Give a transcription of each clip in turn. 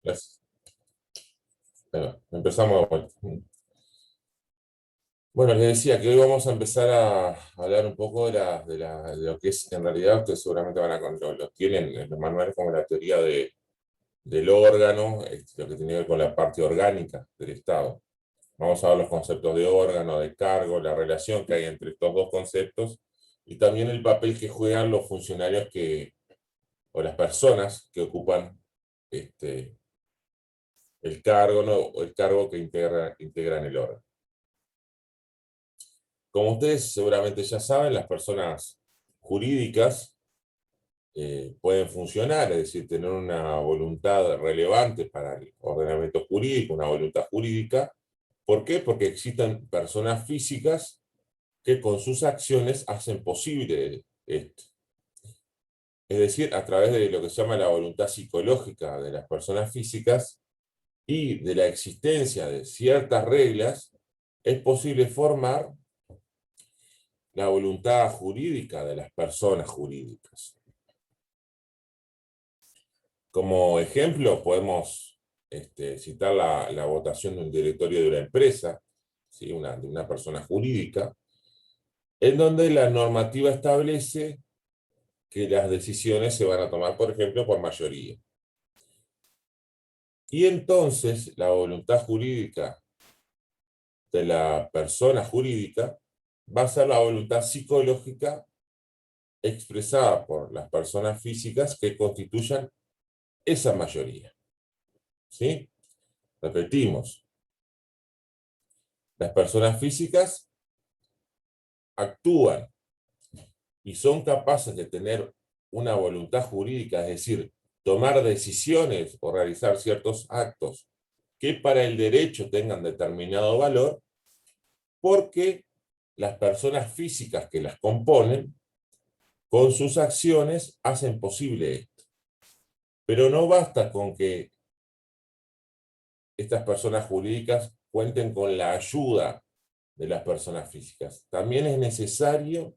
Gracias. Bueno, empezamos de vuelta. Bueno, les decía que hoy vamos a empezar a hablar un poco de lo que es, en realidad, ustedes seguramente lo tienen en los manuales como la teoría del órgano, lo que tiene que ver con la parte orgánica del Estado. Vamos a ver los conceptos de órgano, de cargo, la relación que hay entre estos dos conceptos y también el papel que juegan los funcionarios o las personas que ocupan el cargo, ¿no? O el cargo que integran el órgano. Como ustedes seguramente ya saben, las personas jurídicas pueden funcionar, es decir, tener una voluntad relevante para el ordenamiento jurídico, una voluntad jurídica. ¿Por qué? Porque existen personas físicas que con sus acciones hacen posible esto. Es decir, a través de lo que se llama la voluntad psicológica de las personas físicas y de la existencia de ciertas reglas, es posible formar la voluntad jurídica de las personas jurídicas. Como ejemplo, podemos citar la votación de un directorio de una empresa, ¿sí? De una persona jurídica, en donde la normativa establece que las decisiones se van a tomar, por ejemplo, por mayoría. Y entonces la voluntad jurídica de la persona jurídica va a ser la voluntad psicológica expresada por las personas físicas que constituyan esa mayoría. ¿Sí? Repetimos, las personas físicas actúan y son capaces de tener una voluntad jurídica, es decir, tomar decisiones o realizar ciertos actos que para el derecho tengan determinado valor, porque las personas físicas que las componen, con sus acciones, hacen posible esto. Pero no basta con que estas personas jurídicas cuenten con la ayuda de las personas físicas. También es necesario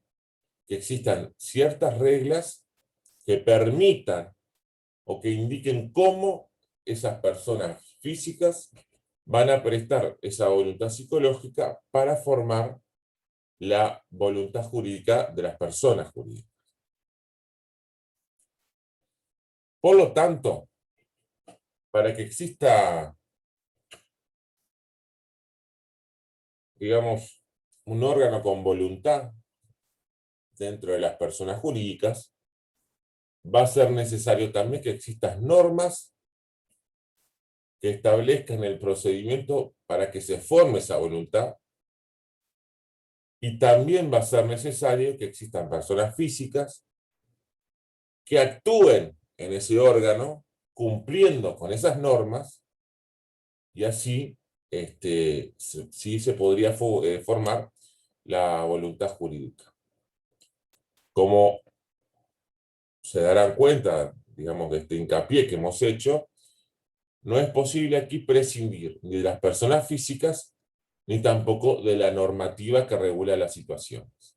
que existan ciertas reglas que permitan o que indiquen cómo esas personas físicas van a prestar esa voluntad psicológica para formar la voluntad jurídica de las personas jurídicas. Por lo tanto, para que exista, digamos, un órgano con voluntad dentro de las personas jurídicas, va a ser necesario también que existan normas que establezcan el procedimiento para que se forme esa voluntad, y también va a ser necesario que existan personas físicas que actúen en ese órgano cumpliendo con esas normas, y así sí se podría formar la voluntad jurídica. Como se darán cuenta, digamos, de este hincapié que hemos hecho, no es posible aquí prescindir ni de las personas físicas, ni tampoco de la normativa que regula las situaciones.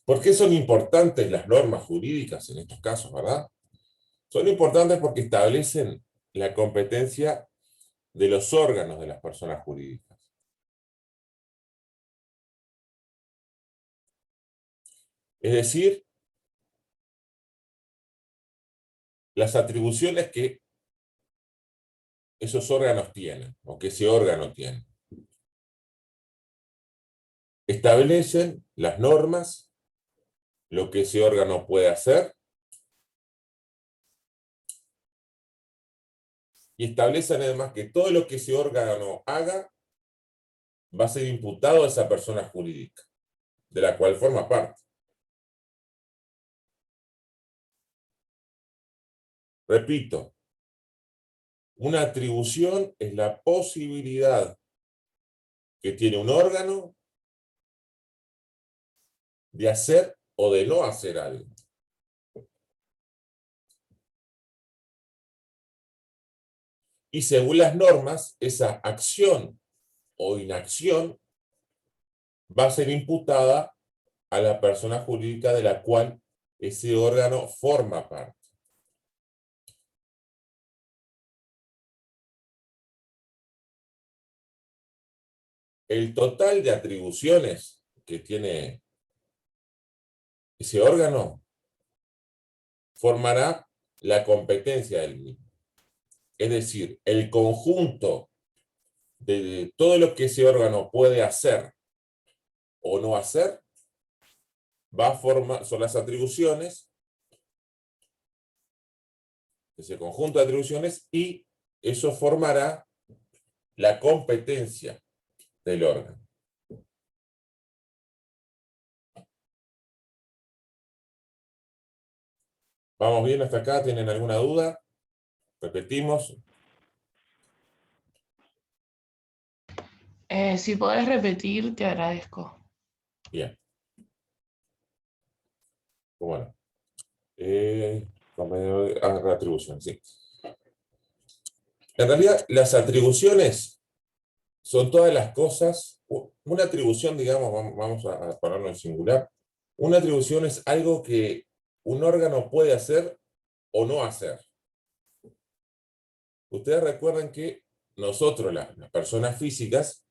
¿Por qué son importantes las normas jurídicas en estos casos, verdad? Son importantes porque establecen la competencia de los órganos de las personas jurídicas. Es decir, las atribuciones que esos órganos tienen, o que ese órgano tiene. Establecen las normas, lo que ese órgano puede hacer, y establecen además que todo lo que ese órgano haga va a ser imputado a esa persona jurídica, de la cual forma parte. Repito, una atribución es la posibilidad que tiene un órgano de hacer o de no hacer algo. Y según las normas, esa acción o inacción va a ser imputada a la persona jurídica de la cual ese órgano forma parte. el total de atribuciones que tiene ese órgano formará la competencia del mismo. Es decir, el conjunto de todo lo que ese órgano puede hacer o no hacer, va a formar, son las atribuciones, ese conjunto de atribuciones, y eso formará la competencia del órgano. ¿Vamos bien hasta acá? ¿Tienen alguna duda? Repetimos. Si podés repetir, te agradezco. Bien. Bueno. Atribución, sí. En realidad, las atribuciones son todas las cosas. Una atribución, digamos, vamos a ponerlo en singular. Una atribución es algo que un órgano puede hacer o no hacer. Ustedes recuerden que nosotros, las personas físicas,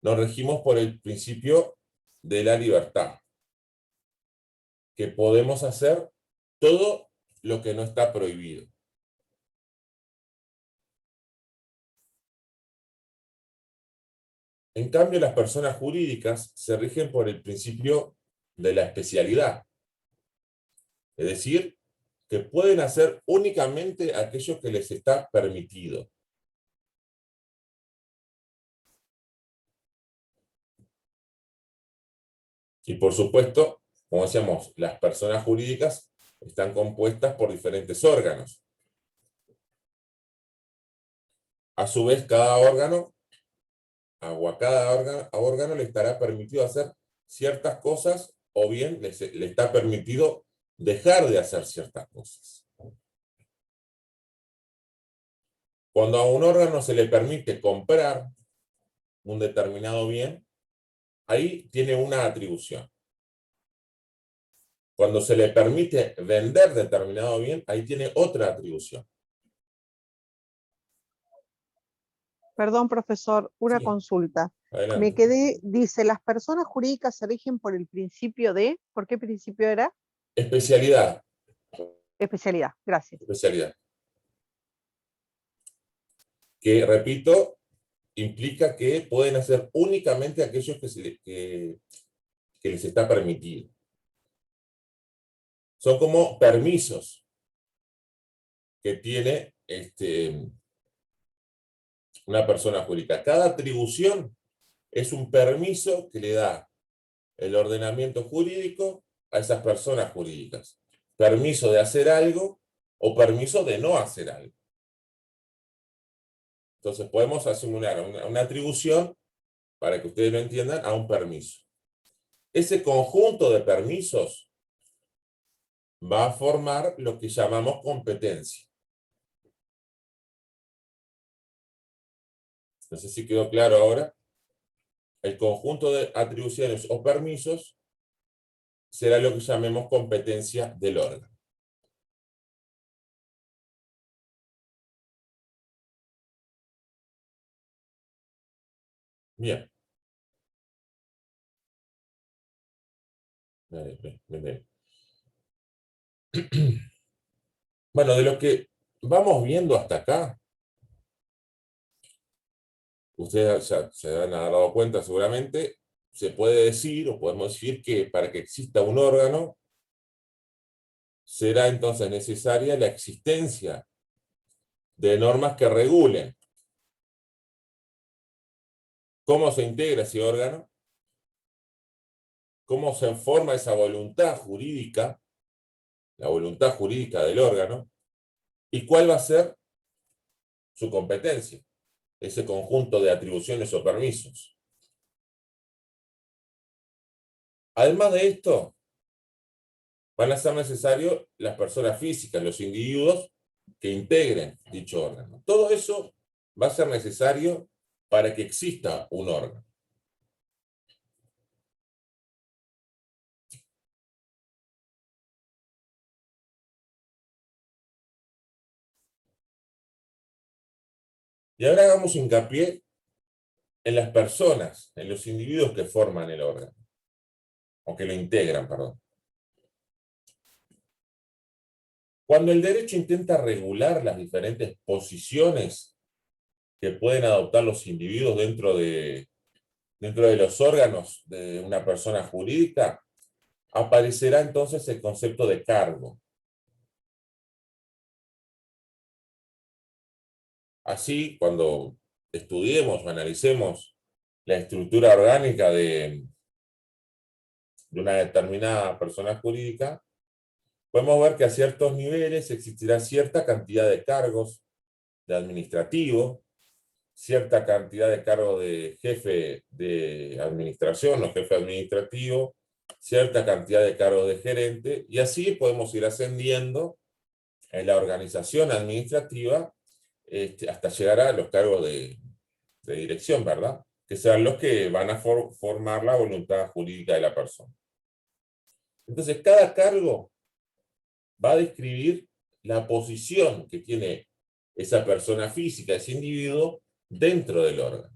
nos regimos por el principio de la libertad, que podemos hacer todo lo que no está prohibido. En cambio, las personas jurídicas se rigen por el principio de la especialidad. Es decir, que pueden hacer únicamente aquello que les está permitido. Y por supuesto, como decíamos, las personas jurídicas están compuestas por diferentes órganos. A su vez, cada órgano, o a cada órgano le estará permitido hacer ciertas cosas, o bien le está permitido dejar de hacer ciertas cosas. Cuando a un órgano se le permite comprar un determinado bien, ahí tiene una atribución. Cuando se le permite vender determinado bien, ahí tiene otra atribución. Perdón, profesor, una Sí, consulta. Me adelante. quedé, dice, las personas jurídicas se rigen por el principio de, ¿por qué principio era? Especialidad. Especialidad, gracias. Especialidad. Que, repito, implica que pueden hacer únicamente aquellos que les está permitido. Son como permisos que tiene una persona jurídica. Cada atribución es un permiso que le da el ordenamiento jurídico a esas personas jurídicas. Permiso de hacer algo o permiso de no hacer algo. Entonces podemos asimilar una atribución, para que ustedes lo entiendan, a un permiso. Ese conjunto de permisos va a formar lo que llamamos competencia. No sé si quedó claro ahora. El conjunto de atribuciones o permisos será lo que llamemos competencia del órgano. Bien. Bien, bien, bien. Bueno, de lo que vamos viendo hasta acá, ustedes ya se han dado cuenta seguramente, se puede decir, o podemos decir, que para que exista un órgano, será entonces necesaria la existencia de normas que regulen cómo se integra ese órgano, cómo se forma esa voluntad jurídica, la voluntad jurídica del órgano, y cuál va a ser su competencia, ese conjunto de atribuciones o permisos. Además de esto, van a ser necesarios las personas físicas, los individuos que integren dicho órgano. Todo eso va a ser necesario para que exista un órgano. Y ahora hagamos hincapié en las personas, en los individuos que forman el órgano, o que lo integran, perdón. Cuando el derecho intenta regular las diferentes posiciones que pueden adoptar los individuos dentro de los órganos de una persona jurídica, aparecerá entonces el concepto de cargo. Así, cuando estudiemos o analicemos la estructura orgánica de una determinada persona jurídica, podemos ver que a ciertos niveles existirá cierta cantidad de cargos de administrativo, cierta cantidad de cargos de jefe de administración o jefe administrativo, cierta cantidad de cargos de gerente, y así podemos ir ascendiendo en la organización administrativa hasta llegar a los cargos de dirección, ¿verdad? Que serán los que van a formar la voluntad jurídica de la persona. Entonces, cada cargo va a describir la posición que tiene esa persona física, ese individuo, dentro del órgano.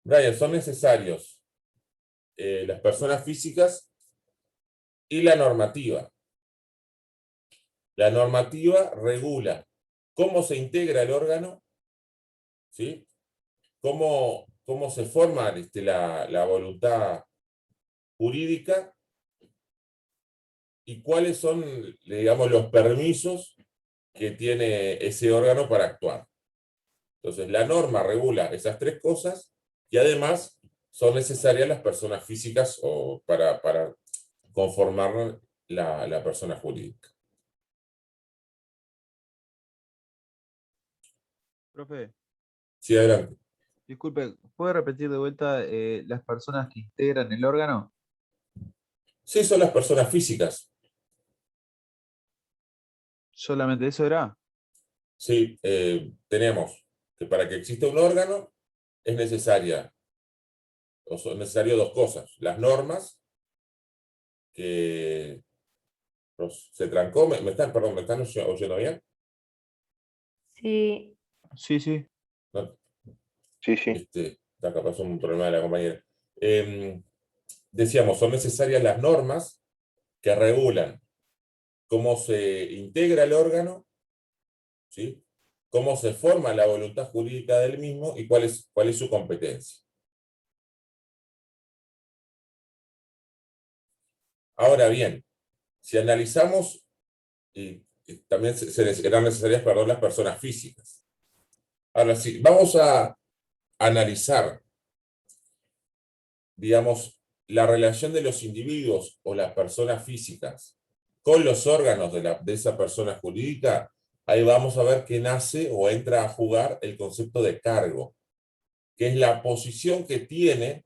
Brian, son necesarios las personas físicas y la normativa. La normativa regula cómo se integra el órgano, ¿sí? Cómo se forma la voluntad jurídica y cuáles son, digamos, los permisos que tiene ese órgano para actuar. Entonces, la norma regula esas tres cosas y además son necesarias las personas físicas para conformar la persona jurídica. Profe, Sí, adelante. disculpe, ¿puede repetir de vuelta las personas que integran el órgano? Sí, son las personas físicas. ¿Solamente eso era? Sí, tenemos que para que exista un órgano es necesaria, o son necesarias dos cosas. Las normas, que se trancó, perdón, ¿me están oyendo bien? Sí, Sí, sí. No, Sí. acá pasó un problema de la compañera. Decíamos, son necesarias las normas que regulan cómo se integra el órgano, ¿sí? Cómo se forma la voluntad jurídica del mismo y cuál es su competencia. Ahora bien, si analizamos, también serán necesarias, perdón, las personas físicas. Ahora sí, vamos a analizar, digamos, la relación de los individuos o las personas físicas con los órganos de esa persona jurídica. Ahí vamos a ver que nace o entra a jugar el concepto de cargo, que es la posición que tiene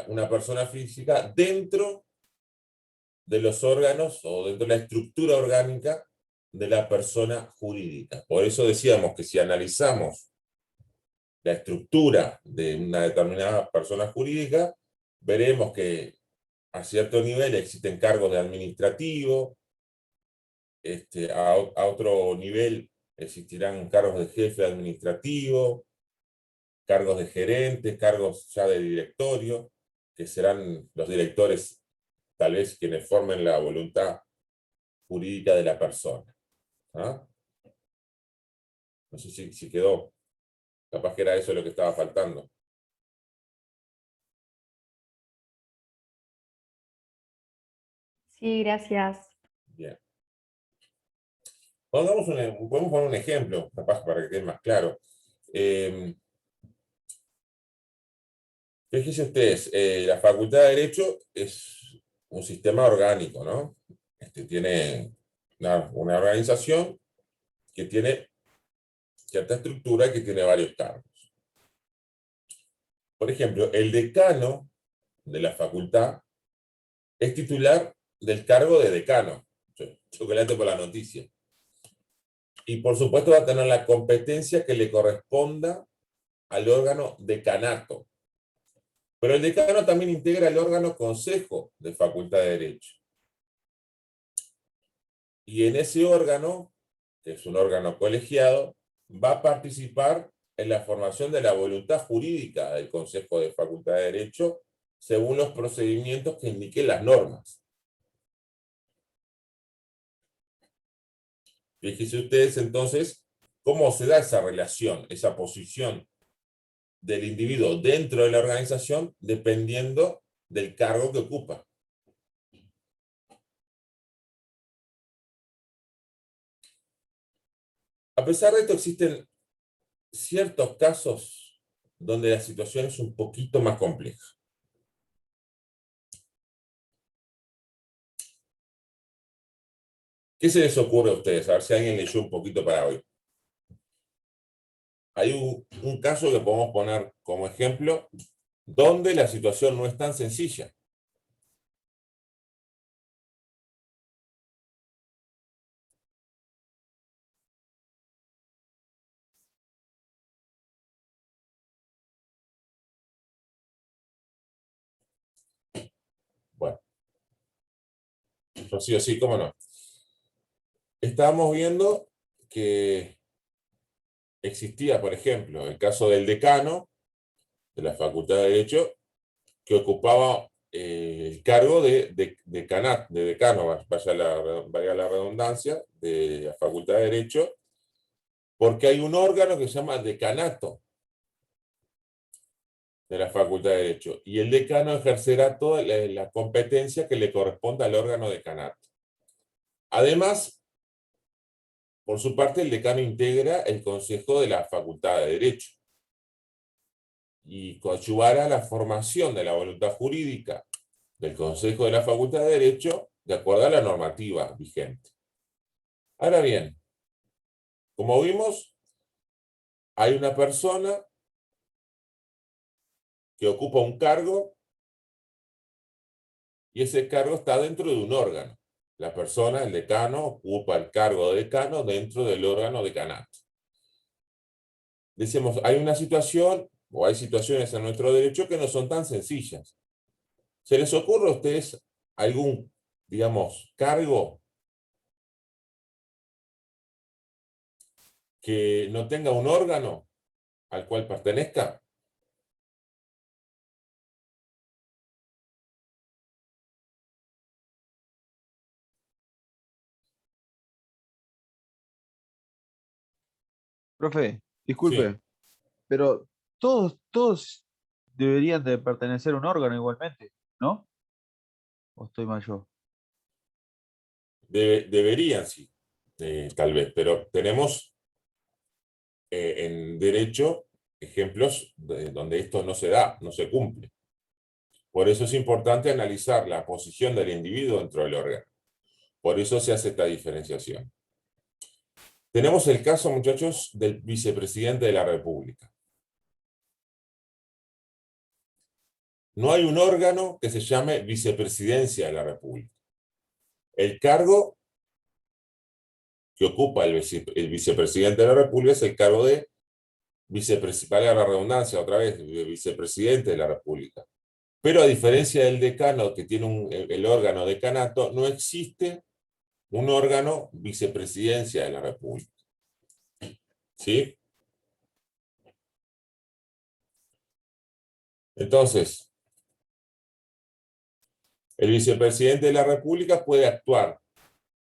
una persona física dentro de los órganos o dentro de la estructura orgánica de la persona jurídica. Por eso decíamos que si analizamos la estructura de una determinada persona jurídica, veremos que a cierto nivel existen cargos de administrativo, a otro nivel existirán cargos de jefe administrativo, cargos de gerente, cargos ya de directorio, que serán los directores tal vez quienes formen la voluntad jurídica de la persona. ¿Ah? No sé si quedó, capaz que era eso lo que estaba faltando. sí, gracias. Bien. Podemos poner un ejemplo, capaz para que quede más claro. Fíjense ustedes, la Facultad de Derecho es un sistema orgánico, ¿no? Tiene una organización que tiene cierta estructura y que tiene varios cargos. Por ejemplo, el decano de la facultad es titular del cargo de decano. Chocolate por la noticia. Y por supuesto va a tener la competencia que le corresponda al órgano decanato. Pero el decano también integra el órgano consejo de Facultad de Derecho. Y en ese órgano, que es un órgano colegiado, va a participar en la formación de la voluntad jurídica del Consejo de Facultad de Derecho, según los procedimientos que indiquen las normas. Fíjense ustedes entonces cómo se da esa relación, esa posición del individuo dentro de la organización, dependiendo del cargo que ocupa. A pesar de esto, existen ciertos casos donde la situación es un poquito más compleja. ¿Qué se les ocurre a ustedes? A ver si alguien leyó un poquito para hoy. Hay un caso que podemos poner como ejemplo donde la situación no es tan sencilla. Bueno, Rocío, sí, cómo no. Estábamos viendo que existía, por ejemplo, el caso del decano de la Facultad de Derecho, que ocupaba el cargo de decano, vaya la redundancia, de la Facultad de Derecho, porque hay un órgano que se llama decanato de la Facultad de Derecho, y el decano ejercerá toda la competencia que le corresponde al órgano decanato. Además, por su parte, el decano integra el Consejo de la Facultad de Derecho y coadyuvará la formación de la voluntad jurídica del Consejo de la Facultad de Derecho de acuerdo a la normativa vigente. Ahora bien, como vimos, hay una persona que ocupa un cargo y ese cargo está dentro de un órgano. La persona, el decano, ocupa el cargo de decano dentro del órgano decanato. Decimos, hay una situación o hay situaciones en nuestro derecho que no son tan sencillas. ¿Se les ocurre a ustedes algún, digamos, cargo que no tenga un órgano al cual pertenezca? Profe, Sí, disculpe, pero todos deberían de pertenecer a un órgano igualmente, ¿no? ¿O estoy mal yo? deberían, sí, tal vez, pero tenemos en derecho ejemplos donde esto no se da, no se cumple. Por eso es importante analizar la posición del individuo dentro del órgano. Por eso se hace esta diferenciación. Tenemos el caso, muchachos, del vicepresidente de la República. No hay un órgano que se llame Vicepresidencia de la República. El cargo que ocupa el vicepresidente de la República es el cargo de valga la redundancia otra vez, de vicepresidente de la República. Pero a diferencia del decano, que tiene el órgano decanato, no existe un órgano vicepresidencia de la República. ¿Sí? Entonces, el vicepresidente de la República puede actuar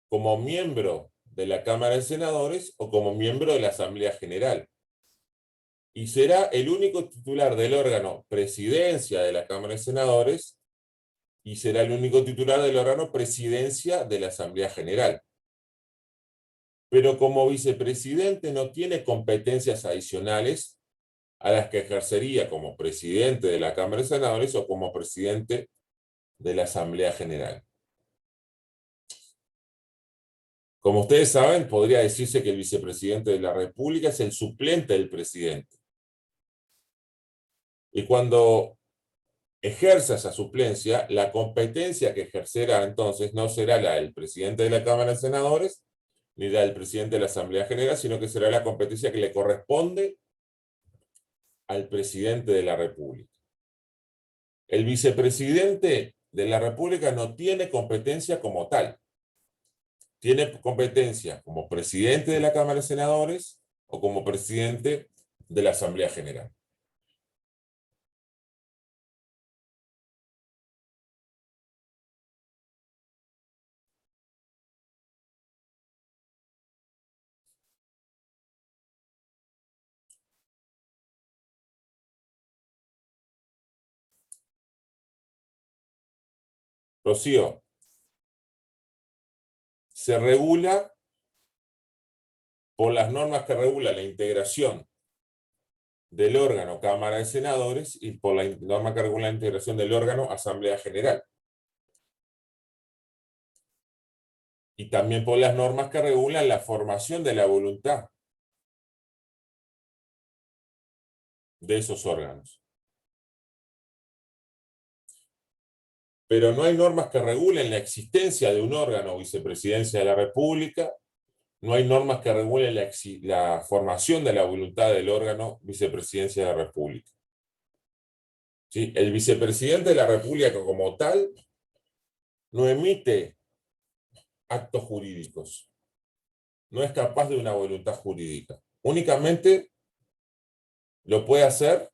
como miembro de la Cámara de Senadores o como miembro de la Asamblea General. Y será el único titular del órgano presidencia de la Cámara de Senadores y será el único titular del órgano presidencia de la Asamblea General. Pero como vicepresidente no tiene competencias adicionales a las que ejercería como presidente de la Cámara de Senadores o como presidente de la Asamblea General. Como ustedes saben, podría decirse que el vicepresidente de la República es el suplente del presidente. Y cuando ejerza esa suplencia, la competencia que ejercerá entonces no será la del presidente de la Cámara de Senadores ni la del presidente de la Asamblea General, sino que será la competencia que le corresponde al presidente de la República. El vicepresidente de la República no tiene competencia como tal. tiene competencia como presidente de la Cámara de Senadores o como presidente de la Asamblea General. Rocío, se regula por las normas que regulan la integración del órgano Cámara de Senadores y por la norma que regula la integración del órgano Asamblea General. Y también por las normas que regulan la formación de la voluntad de esos órganos. Pero no hay normas que regulen la existencia de un órgano o vicepresidencia de la República, no hay normas que regulen la formación de la voluntad del órgano vicepresidencia de la República. ¿Sí? El vicepresidente de la República como tal no emite actos jurídicos, no es capaz de una voluntad jurídica. Únicamente lo puede hacer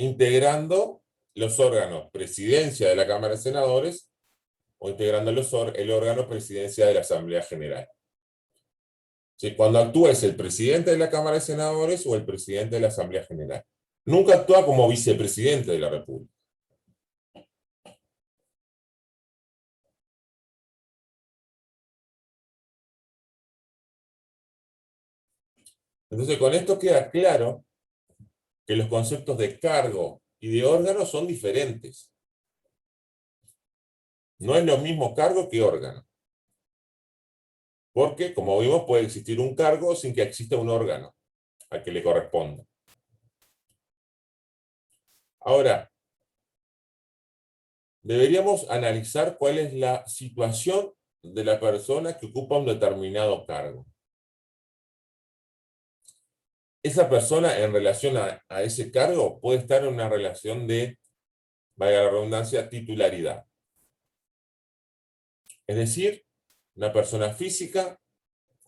integrando los órganos presidencia de la Cámara de Senadores o integrando el órgano presidencia de la Asamblea General. ¿Sí? Cuando actúa es el presidente de la Cámara de Senadores o el presidente de la Asamblea General. Nunca actúa como vicepresidente de la República. Entonces, con esto queda claro que los conceptos de cargo y de órgano son diferentes. No es lo mismo cargo que órgano. Porque, como vimos, puede existir un cargo sin que exista un órgano al que le corresponda. Ahora, deberíamos analizar cuál es la situación de la persona que ocupa un determinado cargo. Esa persona en relación a ese cargo puede estar en una relación de, valga la redundancia, titularidad. Es decir, una persona física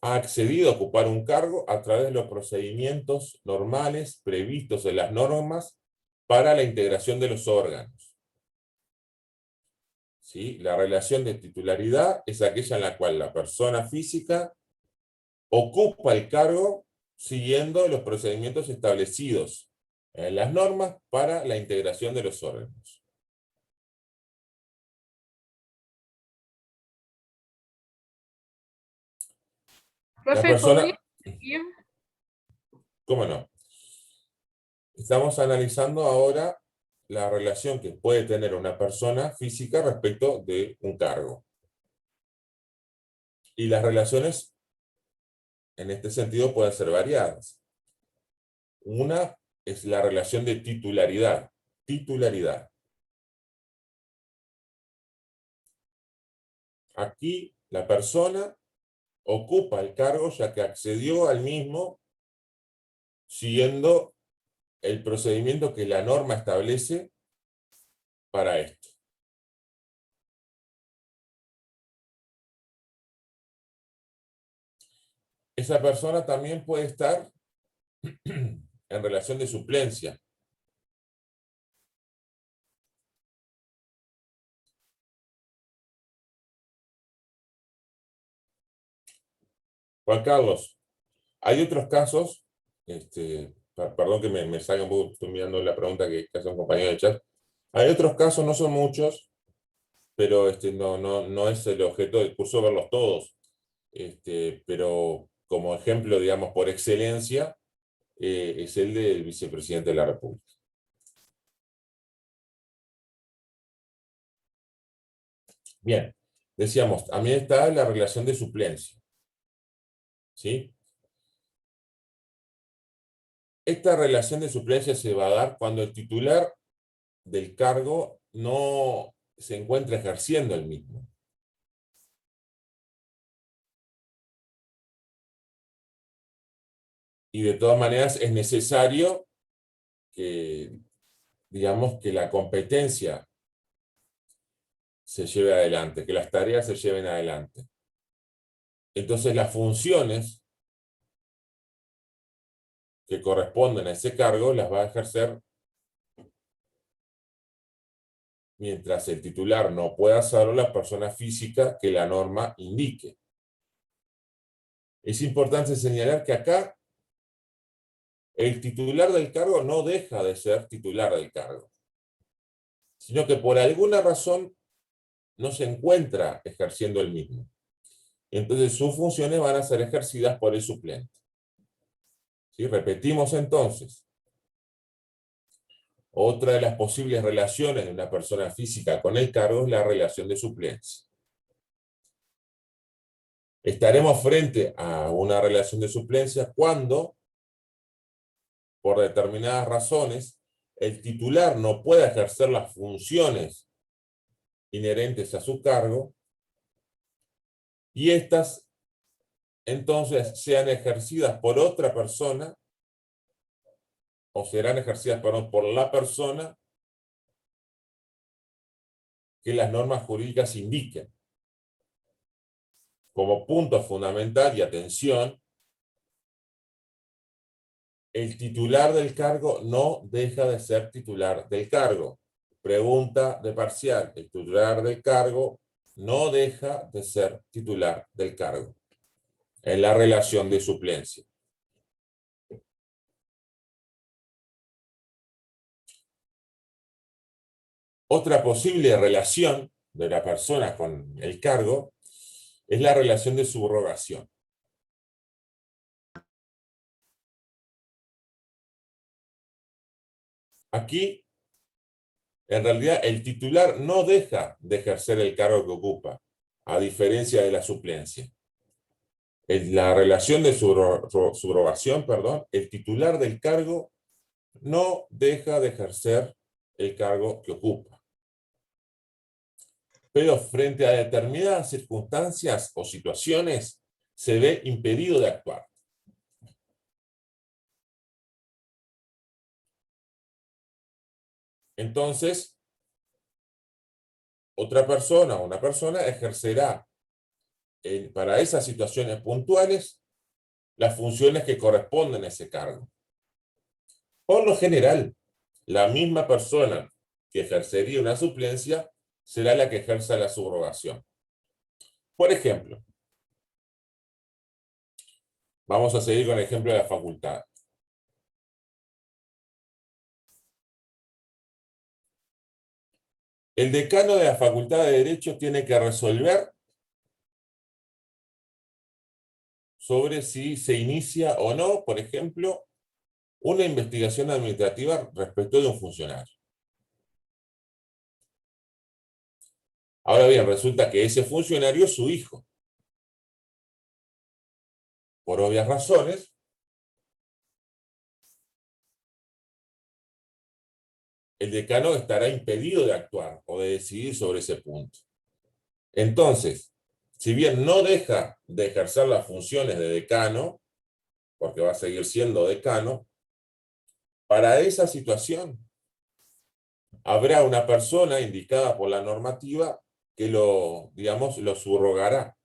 ha accedido a ocupar un cargo a través de los procedimientos normales previstos en las normas para la integración de los órganos. ¿Sí? La relación de titularidad es aquella en la cual la persona física ocupa el cargo siguiendo los procedimientos establecidos en las normas para la integración de los órganos. La Profe, persona, ¿podría repetir? ¿cómo no? Estamos analizando ahora la relación que puede tener una persona física respecto de un cargo. Y las relaciones, en este sentido, pueden ser variadas. Una es la relación de titularidad. Titularidad. Aquí la persona ocupa el cargo ya que accedió al mismo siguiendo el procedimiento que la norma establece para esto. Esa persona también puede estar en relación de suplencia. Juan Carlos, hay otros casos, perdón que me salga un poco, estoy mirando la pregunta que hace un compañero de chat. Hay otros casos, no son muchos, pero no es el objeto del curso verlos todos. Pero como ejemplo, digamos, por excelencia, es el del vicepresidente de la República. Bien, decíamos, también está la relación de suplencia. ¿Sí? Esta relación de suplencia se va a dar cuando el titular del cargo no se encuentra ejerciendo el mismo. Y de todas maneras es necesario que, digamos, que la competencia se lleve adelante, que las tareas se lleven adelante. Entonces las funciones que corresponden a ese cargo las va a ejercer mientras el titular no pueda hacerlo la persona física que la norma indique. Es importante señalar que acá el titular del cargo no deja de ser titular del cargo, sino que por alguna razón no se encuentra ejerciendo el mismo. Entonces sus funciones van a ser ejercidas por el suplente. ¿Sí? Repetimos entonces. Otra de las posibles relaciones de una persona física con el cargo es la relación de suplencia. Estaremos frente a una relación de suplencia cuando, por determinadas razones, el titular no pueda ejercer las funciones inherentes a su cargo y estas entonces sean ejercidas por otra persona o serán ejercidas por la persona que las normas jurídicas indiquen. Como punto fundamental y atención, el titular del cargo no deja de ser titular del cargo. Pregunta de parcial. El titular del cargo no deja de ser titular del cargo en la relación de suplencia. Otra posible relación de la persona con el cargo es la relación de subrogación. Aquí, en realidad, el titular no deja de ejercer el cargo que ocupa, a diferencia de la suplencia. En la relación de subrogación, el titular del cargo no deja de ejercer el cargo que ocupa. Pero frente a determinadas circunstancias o situaciones, se ve impedido de actuar. Entonces, otra persona o una persona ejercerá para esas situaciones puntuales las funciones que corresponden a ese cargo. Por lo general, la misma persona que ejercería una suplencia será la que ejerza la subrogación. Por ejemplo, vamos a seguir con el ejemplo de la facultad. El decano de la Facultad de Derecho tiene que resolver sobre si se inicia o no, por ejemplo, una investigación administrativa respecto de un funcionario. Ahora bien, resulta que ese funcionario es su hijo. Por obvias razones, el decano estará impedido de actuar o de decidir sobre ese punto. Entonces, si bien no deja de ejercer las funciones de decano, porque va a seguir siendo decano, para esa situación habrá una persona indicada por la normativa que lo subrogará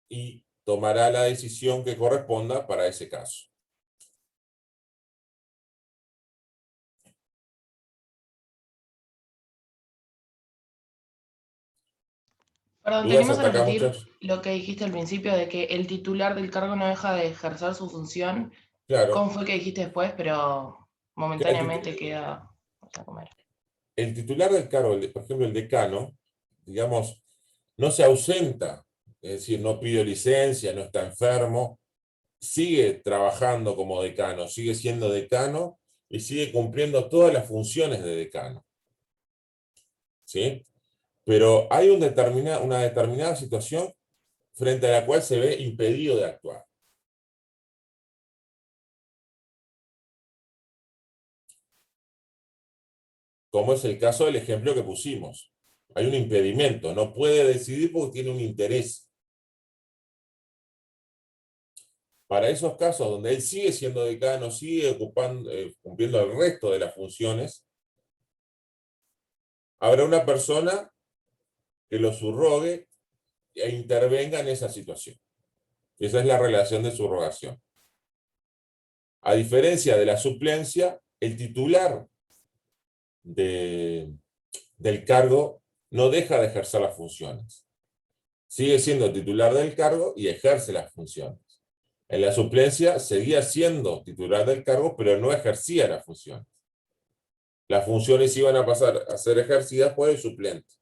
y tomará la decisión que corresponda para ese caso. Perdón, ¿Dudas tenemos que hasta acá, repetir muchachos? lo que dijiste al principio de que el titular del cargo no deja de ejercer su función. Claro. ¿Cómo fue que dijiste después? Pero momentáneamente queda... Vamos a comer. El titular del cargo, por ejemplo, el decano, digamos, no se ausenta, es decir, no pide licencia, no está enfermo, sigue trabajando como decano, sigue siendo decano y sigue cumpliendo todas las funciones de decano. ¿Sí? Pero hay una determinada situación frente a la cual se ve impedido de actuar. Como es el caso del ejemplo que pusimos. Hay un impedimento, no puede decidir porque tiene un interés. Para esos casos donde él sigue siendo decano, sigue cumpliendo el resto de las funciones, habrá una persona que lo subrogue e intervenga en esa situación. Esa es la relación de subrogación. A diferencia de la suplencia, el titular del cargo no deja de ejercer las funciones. Sigue siendo titular del cargo y ejerce las funciones. En la suplencia seguía siendo titular del cargo, pero no ejercía las funciones. Las funciones iban a pasar a ser ejercidas por el suplente.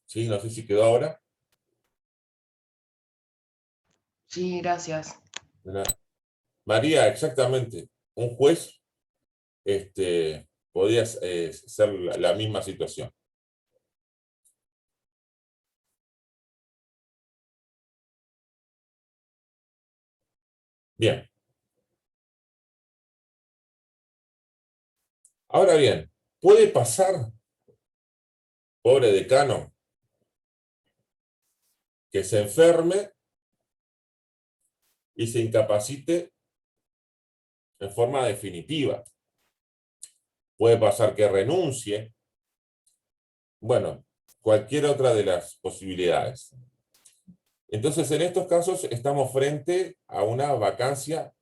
¿Sí? No sé si quedó ahora. Sí, gracias. María, exactamente. Un juez podría ser la misma situación. Bien. Ahora bien, puede pasar, pobre decano, que se enferme y se incapacite en forma definitiva. Puede pasar que renuncie. Bueno, cualquier otra de las posibilidades. Entonces, en estos casos estamos frente a una vacancia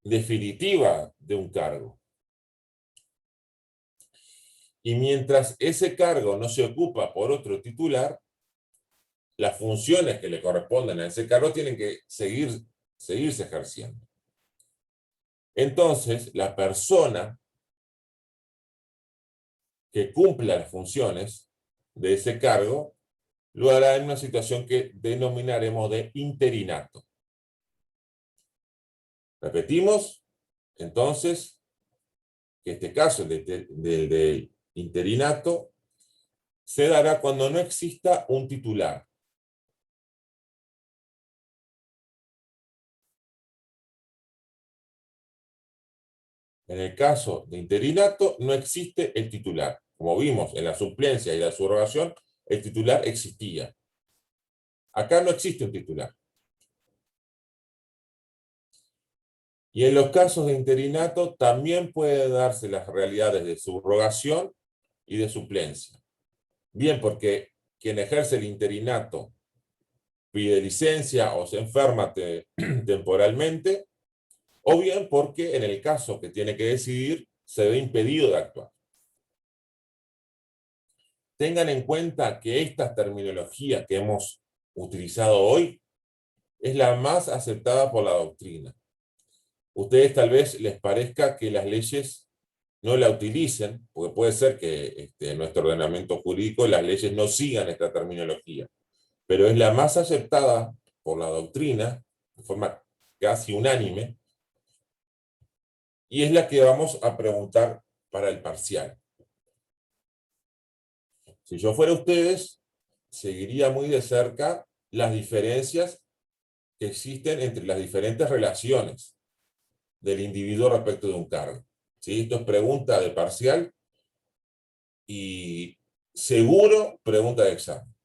definitiva de un cargo. Y mientras ese cargo no se ocupa por otro titular, las funciones que le corresponden a ese cargo tienen que seguirse ejerciendo. Entonces, la persona que cumpla las funciones de ese cargo lo hará en una situación que denominaremos de interinato. Repetimos, entonces, que este caso de interinato se dará cuando no exista un titular. En el caso de interinato no existe el titular. Como vimos en la suplencia y la subrogación, el titular existía. Acá no existe un titular. Y en los casos de interinato también pueden darse las realidades de subrogación y de suplencia. Bien porque quien ejerce el interinato pide licencia o se enferma temporalmente, o bien porque en el caso que tiene que decidir se ve impedido de actuar. Tengan en cuenta que esta terminología que hemos utilizado hoy es la más aceptada por la doctrina. Ustedes tal vez les parezca que las leyes no la utilicen, porque puede ser que en nuestro ordenamiento jurídico las leyes no sigan esta terminología, pero es la más aceptada por la doctrina, de forma casi unánime, y es la que vamos a preguntar para el parcial. Si yo fuera ustedes, seguiría muy de cerca las diferencias que existen entre las diferentes relaciones del individuo respecto de un cargo. ¿Sí? Esto es pregunta de parcial y seguro pregunta de examen.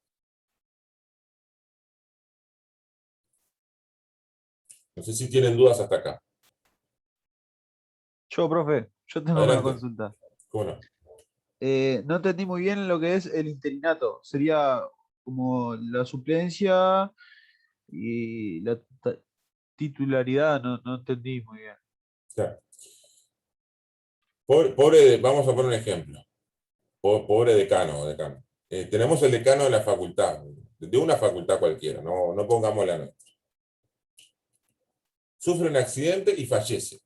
No sé si tienen dudas hasta acá. Profe, yo tengo una Adelante. consulta. ¿Cómo no? No entendí muy bien lo que es el interinato. Sería como la suplencia y la titularidad, no entendí muy bien. Claro. Vamos a poner un ejemplo. Pobre decano o decano. Tenemos el decano de la facultad, de una facultad cualquiera, no pongamos la nuestra. Sufre un accidente y fallece.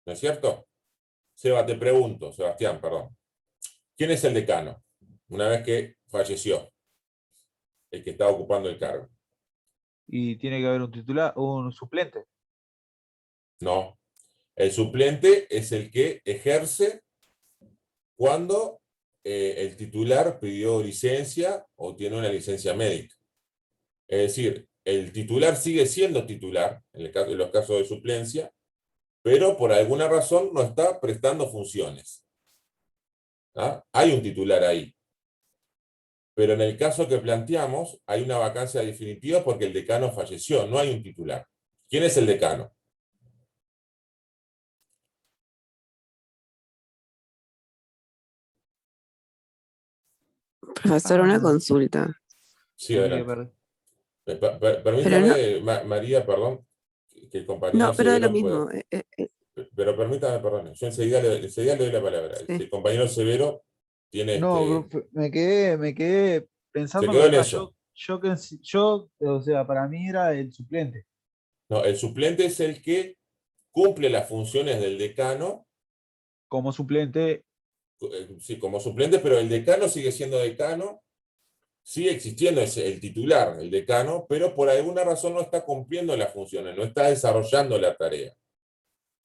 ¿No es cierto? Te pregunto, Sebastián, perdón. ¿Quién es el decano? Una vez que falleció, el que está ocupando el cargo. Y tiene que haber un titular, un suplente. No. El suplente es el que ejerce cuando el titular pidió licencia o tiene una licencia médica. Es decir, el titular sigue siendo titular, en los casos de suplencia, pero por alguna razón no está prestando funciones. ¿Ah? Hay un titular ahí. Pero en el caso que planteamos, hay una vacancia definitiva porque el decano falleció, no hay un titular. ¿Quién es el decano? Profesor, una Ah, consulta. Sí, María, adelante. Pero no, Permítame, María, perdón, que el compañero no, pero de lo Severo pueda. mismo. Pero permítame, perdón, yo enseguida le doy la palabra. Si Sí. el compañero Severo tiene no, me quedé se pensando quedó porque en acá eso. o sea, para mí era el suplente. No, el suplente es el que cumple las funciones del decano, Como suplente, sí, como suplente, pero el decano sigue siendo decano, sigue existiendo el titular, el decano, pero por alguna razón no está cumpliendo las funciones, no está desarrollando la tarea.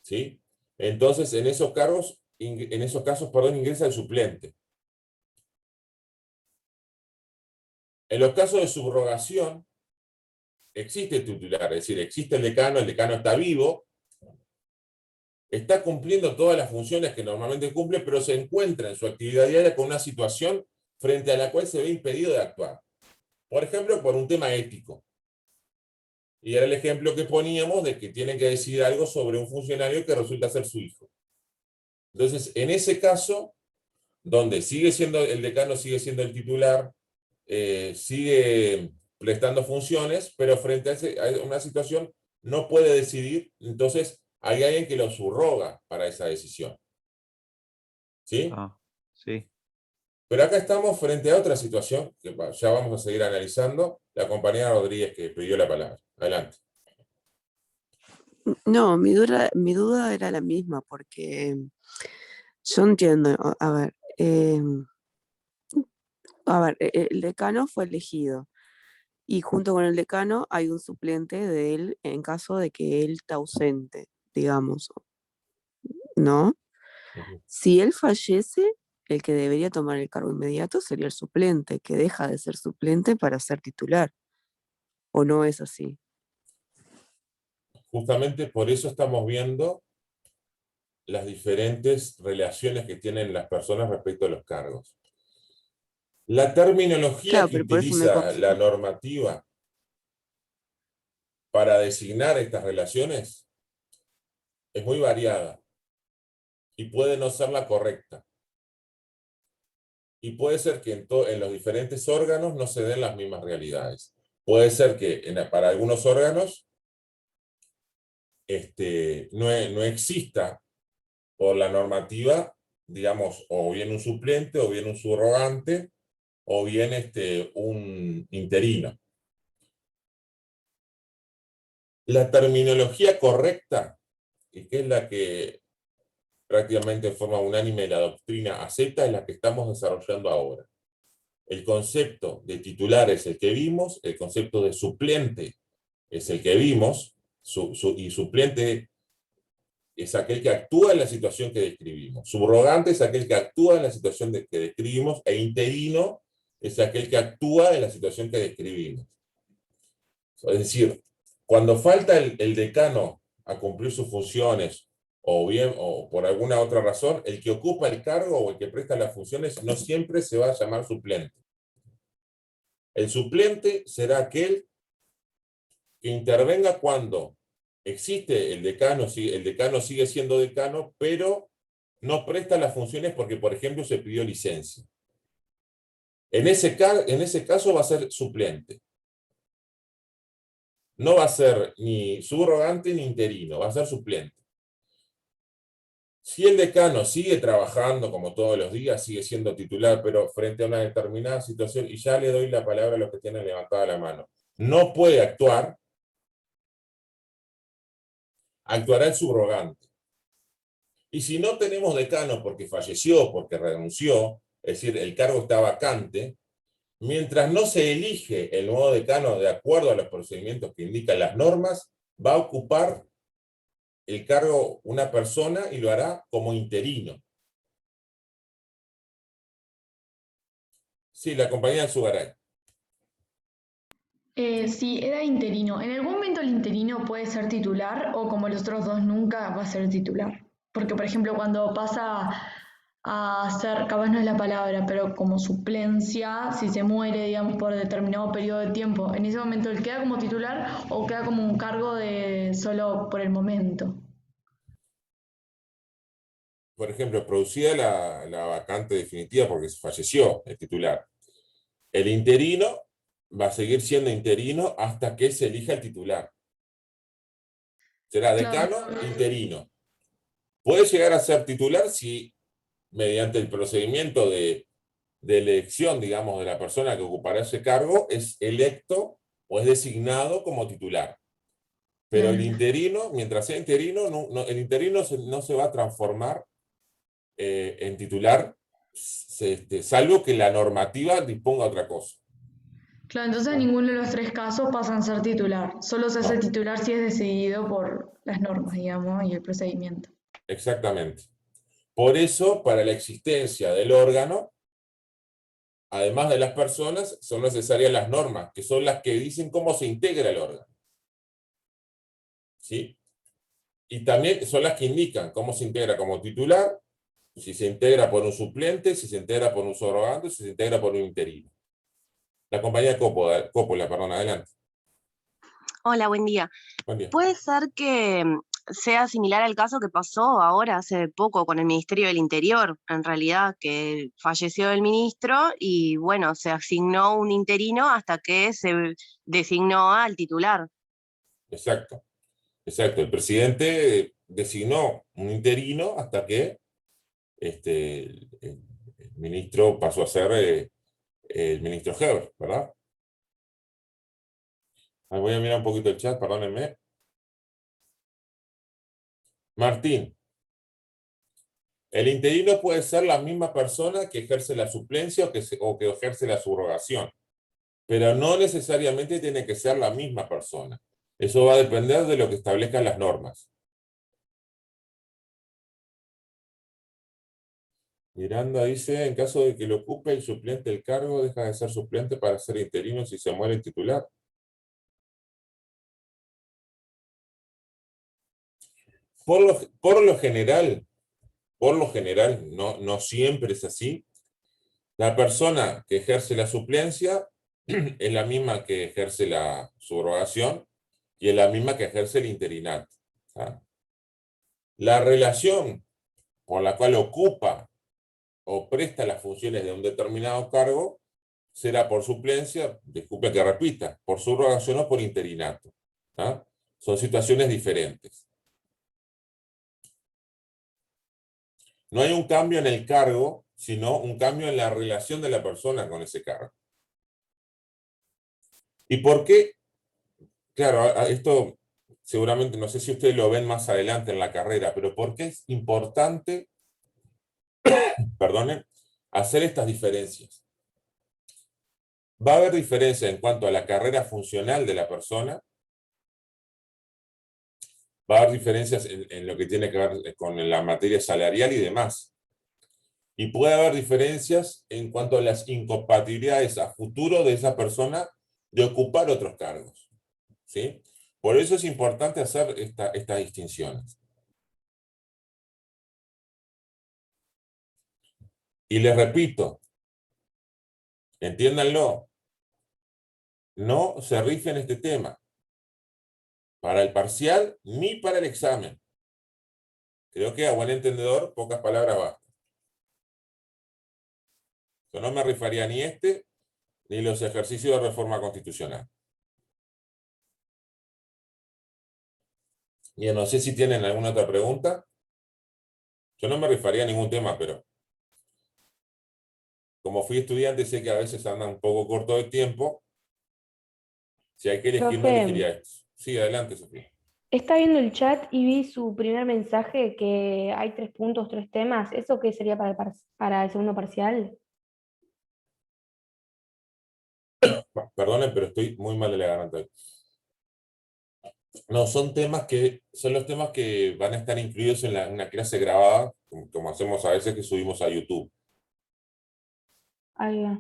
¿Sí? Entonces, en esos casos, perdón, ingresa el suplente. En los casos de subrogación, existe el titular, es decir, existe el decano está vivo, está cumpliendo todas las funciones que normalmente cumple, pero se encuentra en su actividad diaria con una situación frente a la cual se ve impedido de actuar. Por ejemplo, por un tema ético. Y era el ejemplo que poníamos de que tienen que decidir algo sobre un funcionario que resulta ser su hijo. Entonces, en ese caso, donde sigue siendo el decano, sigue siendo el titular, sigue prestando funciones, pero frente a una situación no puede decidir, entonces hay alguien que lo subroga para esa decisión. ¿Sí? ah, sí. Pero acá estamos frente a otra situación que ya vamos a seguir analizando. La compañera Rodríguez que pidió la palabra. Adelante. No, mi duda era la misma, porque yo entiendo, a ver, el decano fue elegido y junto con el decano hay un suplente de él en caso de que él esté ausente, digamos, ¿no? Ujú. Si él fallece, el que debería tomar el cargo inmediato sería el suplente, que deja de ser suplente para ser titular, ¿o no es así? Justamente por eso estamos viendo las diferentes relaciones que tienen las personas respecto a los cargos. La terminología Claro, que pero por eso utiliza la normativa para designar estas relaciones es muy variada y puede no ser la correcta. Y puede ser que en los diferentes órganos no se den las mismas realidades. Puede ser que para algunos órganos no exista por la normativa, digamos, o bien un suplente, o bien un subrogante, o bien un interino. La terminología correcta, que es la que prácticamente de forma unánime la doctrina acepta, es la que estamos desarrollando ahora. El concepto de titular es el que vimos, el concepto de suplente es el que vimos, y suplente es aquel que actúa en la situación que describimos. Subrogante es aquel que actúa en la situación que describimos, e interino es aquel que actúa en la situación que describimos. Es decir, cuando falta el decano a cumplir sus funciones, o por alguna otra razón, el que ocupa el cargo o el que presta las funciones no siempre se va a llamar suplente. El suplente será aquel que intervenga cuando existe el decano sigue siendo decano, pero no presta las funciones porque, por ejemplo, se pidió licencia. En ese caso va a ser suplente. No va a ser ni subrogante ni interino, va a ser suplente. Si el decano sigue trabajando como todos los días, sigue siendo titular, pero frente a una determinada situación, y ya le doy la palabra a los que tienen levantada la mano, no puede actuar, actuará el subrogante. Y si no tenemos decano porque falleció, porque renunció, es decir, el cargo está vacante, mientras no se elige el nuevo decano de acuerdo a los procedimientos que indican las normas, va a ocupar el cargo una persona y lo hará como interino. Sí, la compañía Sugaray. Sí, era interino. ¿En algún momento el interino puede ser titular o como los otros dos nunca va a ser titular? Porque, por ejemplo, cuando pasa a ser, capaz no es la palabra, pero como suplencia, si se muere, digamos, por determinado periodo de tiempo, ¿en ese momento él queda como titular o queda como un cargo de solo por el momento? Por ejemplo, producida la vacante definitiva porque falleció el titular. El interino va a seguir siendo interino hasta que se elija el titular. Será decano, interino. Puede llegar a ser titular si, mediante el procedimiento de elección, digamos, de la persona que ocupará ese cargo, es electo o es designado como titular. Pero el interino, mientras sea interino, el interino no se va a transformar en titular, salvo que la normativa disponga otra cosa. Claro, entonces en ninguno de los tres casos pasan a ser titular. Solo se hace No. titular si es decidido por las normas, digamos, y el procedimiento. Exactamente. Por eso, para la existencia del órgano, además de las personas, son necesarias las normas, que son las que dicen cómo se integra el órgano. ¿Sí? Y también son las que indican cómo se integra como titular, si se integra por un suplente, si se integra por un subrogante, si se integra por un interino. La compañía Coppola, perdón, adelante. Hola, buen día. Buen día. ¿Puede ser que sea similar al caso que pasó ahora hace poco con el Ministerio del Interior? En realidad, que falleció el ministro y bueno, se asignó un interino hasta que se designó al titular. Exacto. Exacto. El presidente designó un interino hasta que el ministro pasó a ser el ministro Heber, ¿verdad? Voy a mirar un poquito el chat, perdónenme. Martín, el interino puede ser la misma persona que ejerce la suplencia o que ejerce la subrogación, pero no necesariamente tiene que ser la misma persona. Eso va a depender de lo que establezcan las normas. Miranda dice, en caso de que lo ocupe el suplente el cargo, deja de ser suplente para ser interino si se muere el titular. Por lo general, no siempre es así. La persona que ejerce la suplencia es la misma que ejerce la subrogación y es la misma que ejerce el interinato. ¿Ah? La relación por la cual ocupa o presta las funciones de un determinado cargo será por suplencia, disculpe que repita, por subrogación o por interinato. ¿Ah? Son situaciones diferentes. No hay un cambio en el cargo, sino un cambio en la relación de la persona con ese cargo. ¿Y por qué? Claro, esto seguramente, no sé si ustedes lo ven más adelante en la carrera, pero ¿por qué es importante, perdonen, hacer estas diferencias? Va a haber diferencia en cuanto a la carrera funcional de la persona, va a haber diferencias en lo que tiene que ver con la materia salarial y demás. Y puede haber diferencias en cuanto a las incompatibilidades a futuro de esa persona de ocupar otros cargos. ¿Sí? Por eso es importante hacer estas distinciones. Y les repito, entiéndanlo, no se rifen este tema para el parcial ni para el examen. Creo que a buen entendedor, pocas palabras bastan. Yo no me rifaría ni ni los ejercicios de reforma constitucional. Bien, no sé si tienen alguna otra pregunta. Yo no me rifaría ningún tema, pero como fui estudiante sé que a veces anda un poco corto de tiempo. Si hay que elegir, no elegiría esto. Sí, adelante, Sofía. Está viendo el chat y vi su primer mensaje que hay 3 puntos, 3 temas. ¿Eso qué sería para el segundo parcial? Perdonen, pero estoy muy mal de la garganta hoy. No, son los temas que van a estar incluidos en una clase grabada, como hacemos a veces que subimos a YouTube. Ahí va.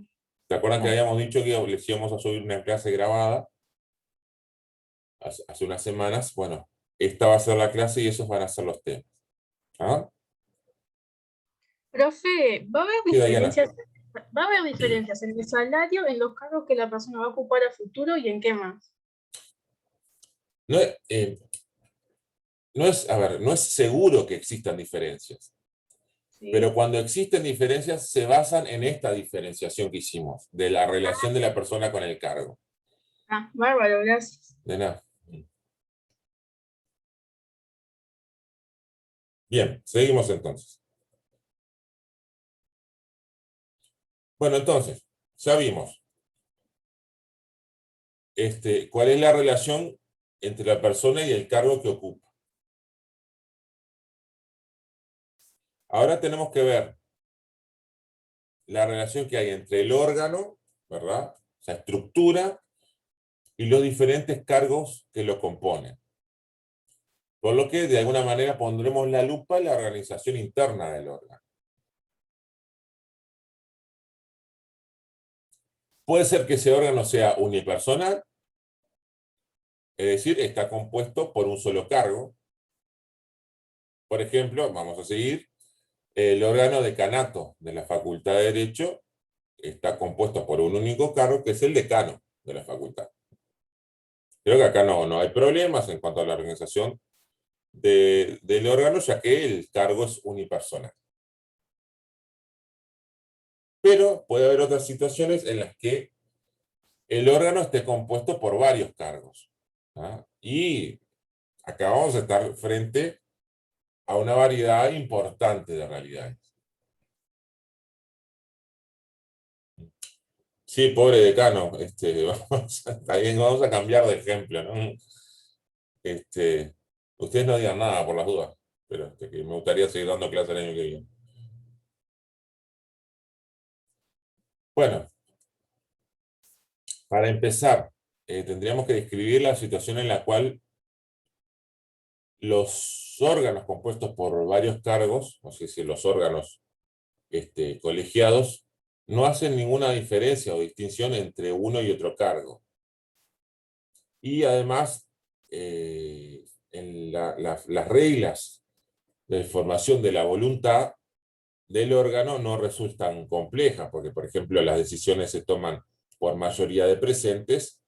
¿Se acuerdan que habíamos dicho que les íbamos a subir una clase grabada hace unas semanas? Bueno, esta va a ser la clase y esos van a ser los temas. ¿Ah? Profe, ¿va a haber Sí, Dayana. diferencias en el salario, en los cargos que la persona va a ocupar a futuro y en qué más? No es seguro que existan diferencias. Sí. Pero cuando existen diferencias, se basan en esta diferenciación que hicimos, de la relación de la persona con el cargo. Ah, bárbaro, gracias. De nada. Bien, seguimos entonces. Bueno, entonces, ya vimos cuál es la relación entre la persona y el cargo que ocupa. Ahora tenemos que ver la relación que hay entre el órgano, ¿verdad? O sea, estructura, y los diferentes cargos que lo componen. Por lo que, de alguna manera, pondremos la lupa en la organización interna del órgano. Puede ser que ese órgano sea unipersonal, es decir, está compuesto por un solo cargo. Por ejemplo, vamos a seguir, el órgano decanato de la Facultad de Derecho está compuesto por un único cargo, que es el decano de la facultad. Creo que acá no hay problemas en cuanto a la organización del órgano, ya que el cargo es unipersonal. Pero puede haber otras situaciones en las que el órgano esté compuesto por varios cargos. ¿Ah? Y acá vamos a estar frente a una variedad importante de realidades. Sí, pobre decano, vamos a cambiar de ejemplo, ¿no? Ustedes no digan nada por las dudas, pero que me gustaría seguir dando clases el año que viene. Bueno, para empezar, tendríamos que describir la situación en la cual los órganos compuestos por varios cargos, o sea, si los órganos colegiados, no hacen ninguna diferencia o distinción entre uno y otro cargo. Y además, las reglas de formación de la voluntad del órgano no resultan complejas, porque, por ejemplo, las decisiones se toman por mayoría de presentes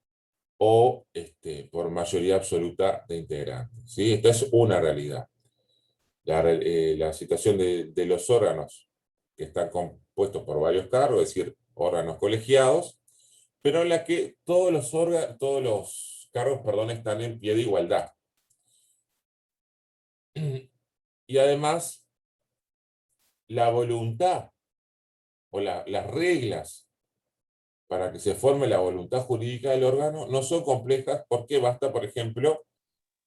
o por mayoría absoluta de integrantes. ¿Sí? Esta es una realidad. La situación de los órganos que están compuestos por varios cargos, es decir, órganos colegiados, pero en la que todos los cargos, están en pie de igualdad. Y además, la voluntad o las reglas para que se forme la voluntad jurídica del órgano no son complejas, porque basta, por ejemplo,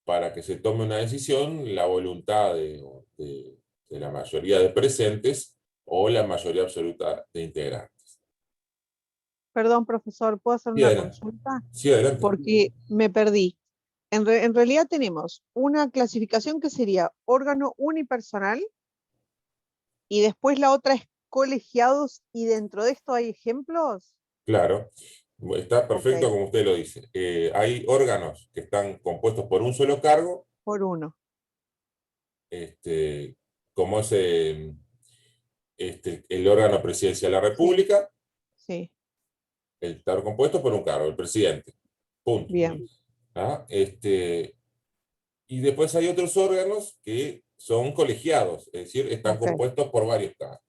para que se tome una decisión, la voluntad de la mayoría de presentes o la mayoría absoluta de integrantes. Perdón, profesor, ¿puedo hacer Sí, una adelante. consulta? Sí, adelante. Porque me perdí. En realidad tenemos una clasificación que sería órgano unipersonal y después la otra es colegiados, y dentro de esto hay ejemplos. Claro, está perfecto Ok, como usted lo dice. Hay órganos que están compuestos por un solo cargo, por uno. como es el órgano presidencial de la República, Sí, está compuesto por un cargo, el presidente. Punto. bien. ¿Ah? Y después hay otros órganos que son colegiados, es decir, están Ok. compuestos por varios cargos.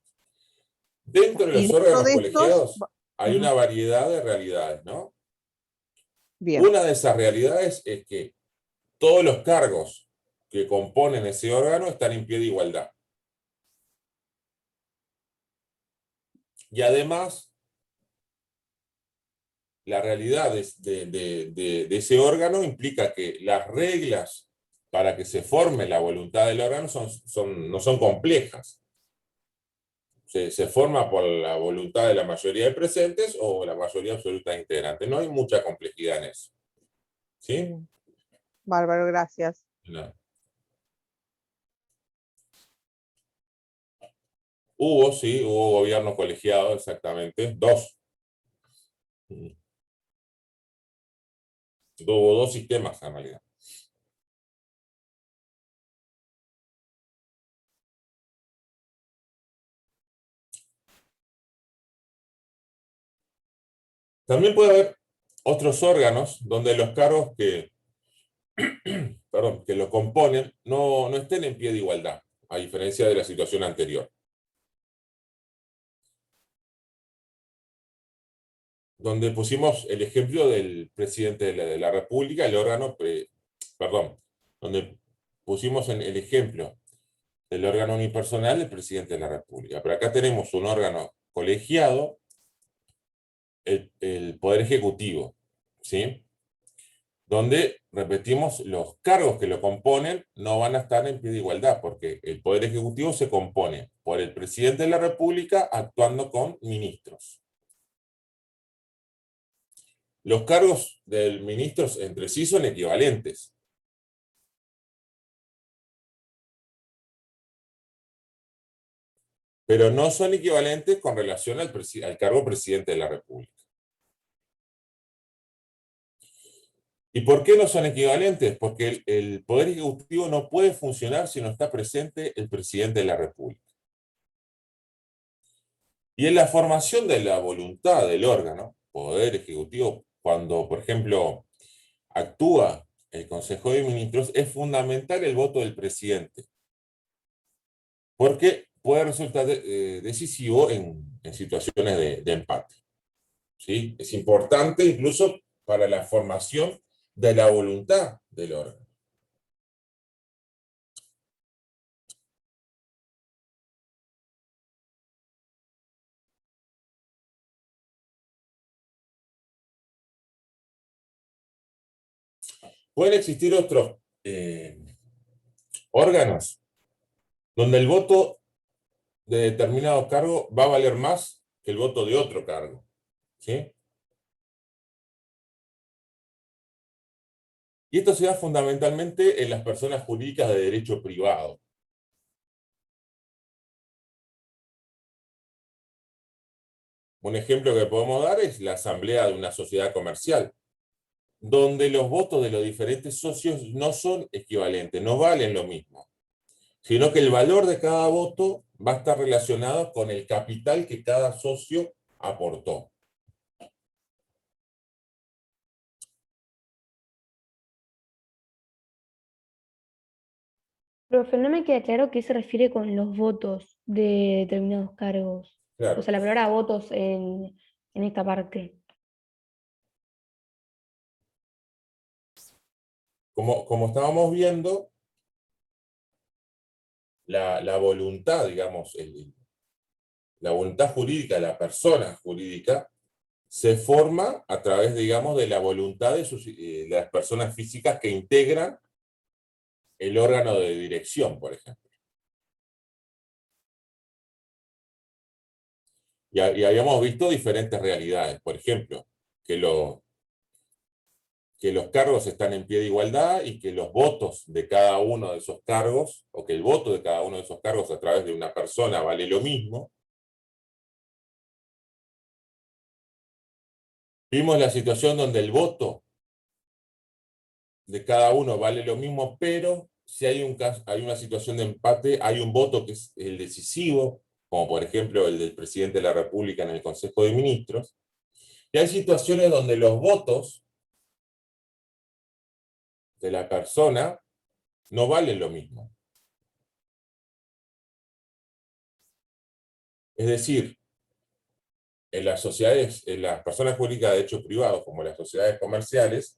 Dentro de Y los dentro órganos de estos, colegiados hay ujú, una variedad de realidades, ¿no? bien. Una de esas realidades es que todos los cargos que componen ese órgano están en pie de igualdad. Y además, la realidad de ese órgano implica que las reglas para que se forme la voluntad del órgano no son complejas. Se forma por la voluntad de la mayoría de presentes o la mayoría absoluta de integrantes. No hay mucha complejidad en eso. ¿Sí? Bien. Bárbaro, gracias. No. Sí, hubo gobierno colegiado, exactamente. Dos. Hubo dos sistemas en realidad. También puede haber otros órganos donde los cargos que lo componen no estén en pie de igualdad, a diferencia de la situación anterior. donde pusimos el ejemplo del presidente de la República, el órgano, perdón, donde pusimos el ejemplo del órgano unipersonal del presidente de la República. Pero acá tenemos un órgano colegiado, el Poder Ejecutivo, ¿sí? Donde, repetimos, los cargos que lo componen no van a estar en pie de igualdad, porque el Poder Ejecutivo se compone por el presidente de la República actuando con ministros. Los cargos del ministro entre sí son equivalentes. Pero no son equivalentes con relación al cargo presidente de la República. ¿Y por qué no son equivalentes? Porque el Poder Ejecutivo no puede funcionar si no está presente el presidente de la República. Y en la formación de la voluntad del órgano, Poder Ejecutivo, cuando, por ejemplo, actúa el Consejo de Ministros, es fundamental el voto del presidente, porque puede resultar decisivo en situaciones de empate. ¿Sí? Es importante incluso para la formación de la voluntad del órgano. Pueden existir otros órganos donde el voto de determinado cargo va a valer más que el voto de otro cargo. ¿Sí? Y esto se da fundamentalmente en las personas jurídicas de derecho privado. Un ejemplo que podemos dar es la asamblea de una sociedad comercial, donde los votos de los diferentes socios no son equivalentes, no valen lo mismo, sino que el valor de cada voto va a estar relacionado con el capital que cada socio aportó. Profe, no me queda claro qué se refiere con los votos de determinados cargos. Claro. O sea, la palabra votos en esta parte. Como estábamos viendo, la voluntad, digamos, la voluntad jurídica de la persona jurídica se forma a través, digamos, de la voluntad de las personas físicas que integran el órgano de dirección, por ejemplo. Y habíamos visto diferentes realidades, por ejemplo, que los cargos están en pie de igualdad y que los votos de cada uno de esos cargos, o que el voto de cada uno de esos cargos a través de una persona vale lo mismo. Vimos la situación donde el voto de cada uno vale lo mismo, pero si hay una situación de empate, hay un voto que es el decisivo, como por ejemplo el del presidente de la República en el Consejo de Ministros, y hay situaciones donde los votos de la persona no valen lo mismo. Es decir, en las sociedades, en las personas jurídicas de derecho privado, como las sociedades comerciales,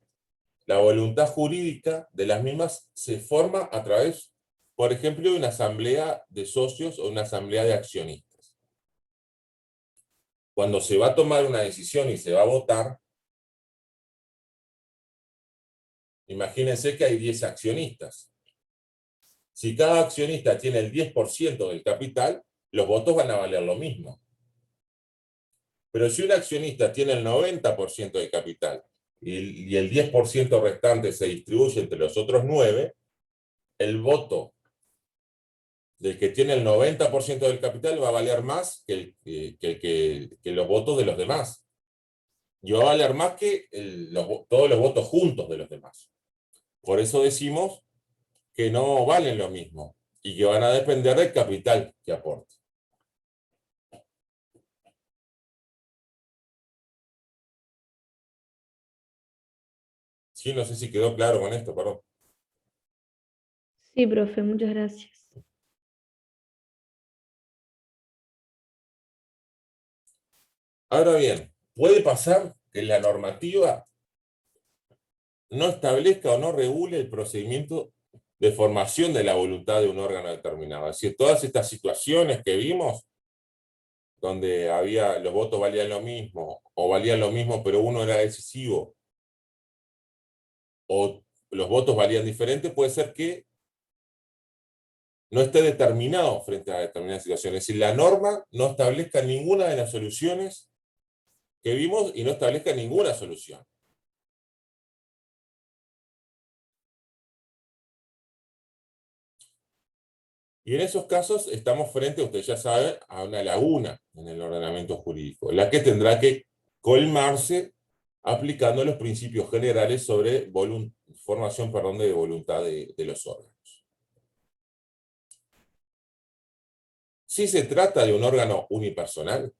la voluntad jurídica de las mismas se forma a través, por ejemplo, de una asamblea de socios o una asamblea de accionistas. Cuando se va a tomar una decisión y se va a votar, imagínense que hay 10 accionistas. Si cada accionista tiene el 10% del capital, los votos van a valer lo mismo. Pero si un accionista tiene el 90% del capital y el 10% restante se distribuye entre los otros 9, el voto del que tiene el 90% del capital va a valer más que los votos de los demás. Y va a valer más que todos los votos juntos de los demás. Por eso decimos que no valen lo mismo y que van a depender del capital que aporte. Sí, no sé si quedó claro con esto, perdón. Sí, profe, muchas gracias. Ahora bien, puede pasar que la normativa no establezca o no regule el procedimiento de formación de la voluntad de un órgano determinado. Es decir, todas estas situaciones que vimos, donde los votos valían lo mismo, o valían lo mismo pero uno era decisivo, o los votos valían diferente, puede ser que no esté determinado frente a determinadas situaciones. Es decir, la norma no establezca ninguna de las soluciones que vimos y no establezca ninguna solución. Y en esos casos estamos frente, usted ya sabe, a una laguna en el ordenamiento jurídico, la que tendrá que colmarse aplicando los principios generales sobre formación de voluntad de los órganos. Si se trata de un órgano unipersonal,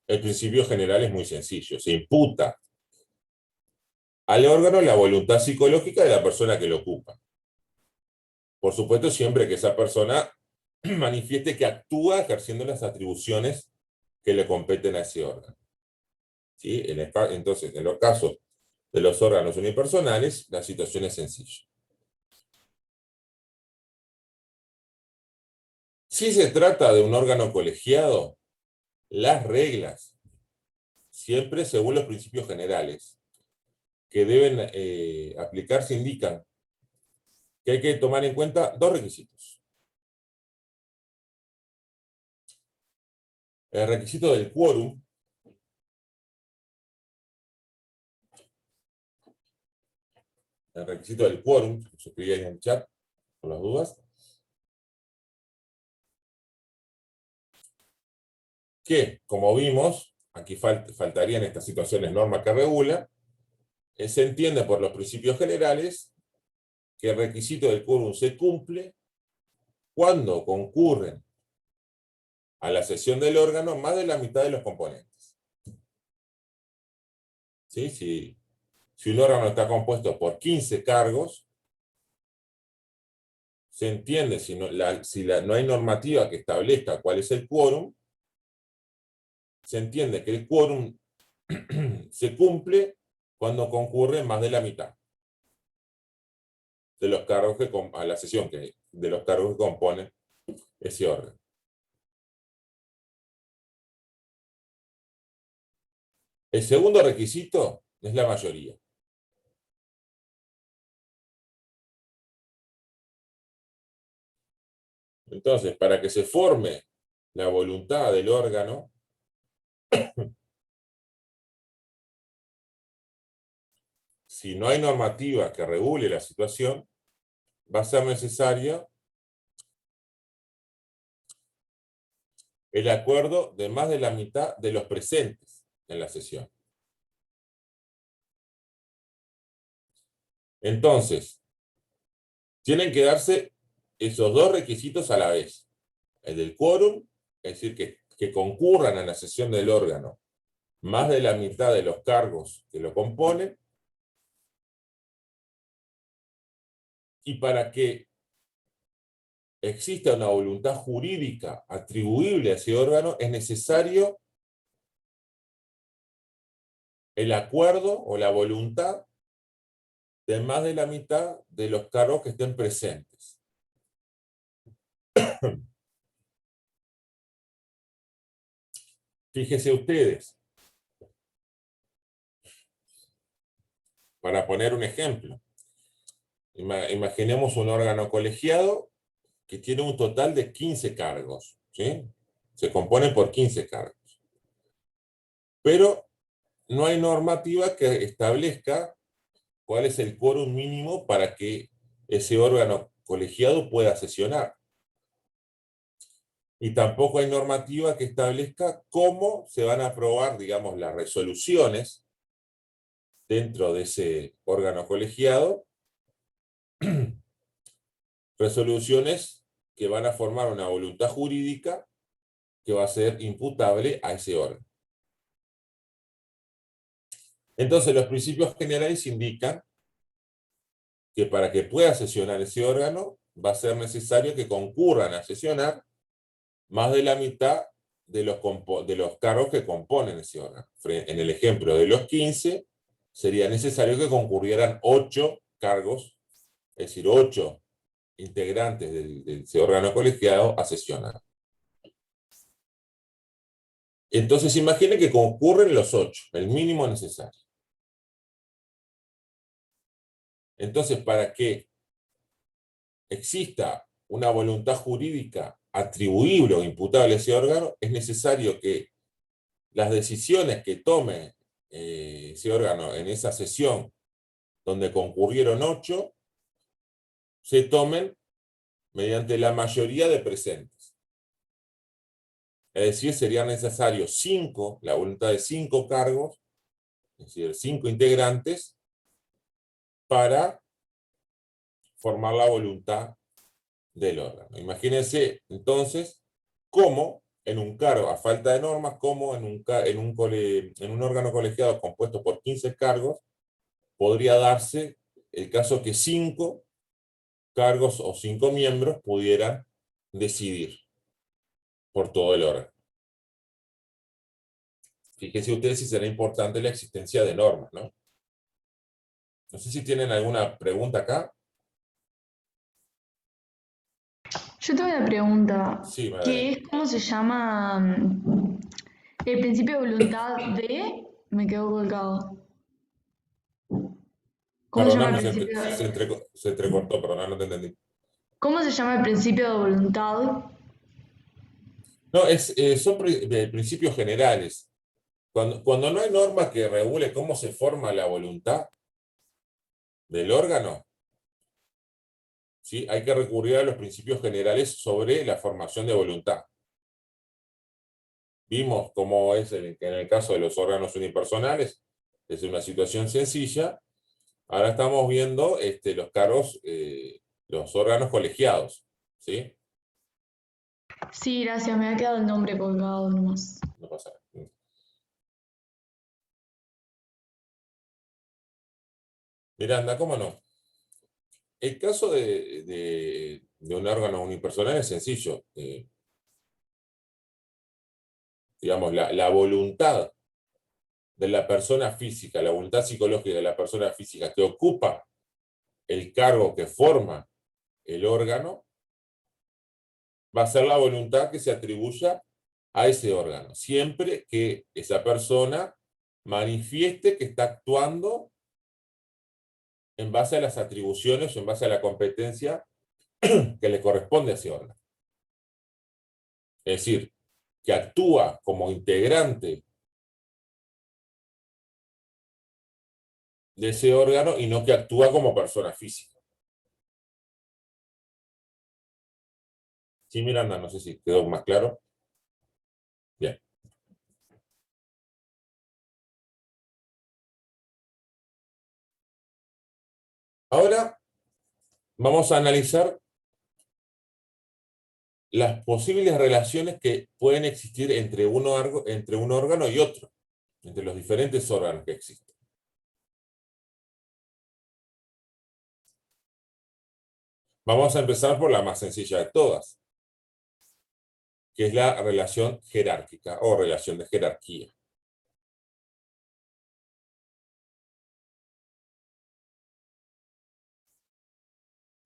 el principio general es muy sencillo. Se imputa al órgano la voluntad psicológica de la persona que lo ocupa. Por supuesto, siempre que esa persona manifieste que actúa ejerciendo las atribuciones que le competen a ese órgano. ¿Sí? Entonces, en los casos de los órganos unipersonales, la situación es sencilla. Si se trata de un órgano colegiado, las reglas, siempre según los principios generales, que deben aplicarse indican que hay que tomar en cuenta dos requisitos. El requisito del quórum, que se escribía ahí en el chat, por las dudas, que, como vimos, aquí faltarían estas situaciones norma que regula, se entiende por los principios generales que el requisito del quórum se cumple cuando concurren a la sesión del órgano más de la mitad de los componentes. ¿Sí? Si un órgano está compuesto por 15 cargos, se entiende, si no hay normativa que establezca cuál es el quórum, se entiende que el quórum se cumple cuando concurre más de la mitad de los cargos a la sesión de los cargos que componen ese órgano. El segundo requisito es la mayoría. Entonces, para que se forme la voluntad del órgano, si no hay normativa que regule la situación, va a ser necesario el acuerdo de más de la mitad de los presentes en la sesión. Entonces, tienen que darse esos dos requisitos a la vez. El del quórum, es decir, que concurran a la sesión del órgano más de la mitad de los cargos que lo componen, y para que exista una voluntad jurídica atribuible a ese órgano, es necesario el acuerdo o la voluntad de más de la mitad de los cargos que estén presentes. Fíjense ustedes, para poner un ejemplo, imaginemos un órgano colegiado que tiene un total de 15 cargos, ¿sí? Se compone por 15 cargos. Pero no hay normativa que establezca cuál es el quórum mínimo para que ese órgano colegiado pueda sesionar. Y tampoco hay normativa que establezca cómo se van a aprobar, digamos, las resoluciones dentro de ese órgano colegiado, resoluciones que van a formar una voluntad jurídica que va a ser imputable a ese órgano. Entonces, los principios generales indican que para que pueda sesionar ese órgano, va a ser necesario que concurran a sesionar más de la mitad de los cargos que componen ese órgano. En el ejemplo de los 15, sería necesario que concurrieran 8 cargos, es decir, 8 integrantes de ese órgano colegiado a sesionar. Entonces imaginen que concurren los 8, el mínimo necesario. Entonces, para que exista una voluntad jurídica atribuible o imputable a ese órgano, es necesario que las decisiones que tome ese órgano en esa sesión donde concurrieron 8, se tomen mediante la mayoría de presentes. Es decir, sería necesario 5, la voluntad de 5 cargos, es decir, 5 integrantes, para formar la voluntad del órgano. Imagínense entonces cómo en un cargo, a falta de normas, cómo en un órgano colegiado compuesto por 15 cargos, podría darse el caso que 5 cargos o 5 miembros pudieran decidir por todo el órgano. Fíjense ustedes si será importante la existencia de normas, ¿no? No sé si tienen alguna pregunta acá. Yo tengo una pregunta, Sí, que es cómo se llama el principio de voluntad de... Me quedo colgado. ¿Cómo se llama el Perdóname, principio? se entrecortó, perdón, no te entendí. ¿Cómo se llama el principio de voluntad? No, son principios generales. Cuando no hay norma que regule cómo se forma la voluntad del órgano, ¿sí? Hay que recurrir a los principios generales sobre la formación de voluntad. Vimos cómo es que en el caso de los órganos unipersonales es una situación sencilla. Ahora estamos viendo los cargos, los órganos colegiados, ¿sí? Sí, gracias, me ha quedado el nombre colgado nomás. No pasa nada. Miranda, ¿cómo no? El caso de un órgano unipersonal es sencillo. Digamos, la voluntad de la persona física, la voluntad psicológica de la persona física que ocupa el cargo que forma el órgano, va a ser la voluntad que se atribuya a ese órgano, siempre que esa persona manifieste que está actuando en base a las atribuciones o en base a la competencia que le corresponde a ese órgano. Es decir, que actúa como integrante de ese órgano y no que actúa como persona física. Sí, Miranda, no sé si quedó más claro. Bien. Ahora vamos a analizar las posibles relaciones que pueden existir entre un órgano y otro, entre los diferentes órganos que existen. Vamos a empezar por la más sencilla de todas, que es la relación jerárquica o relación de jerarquía.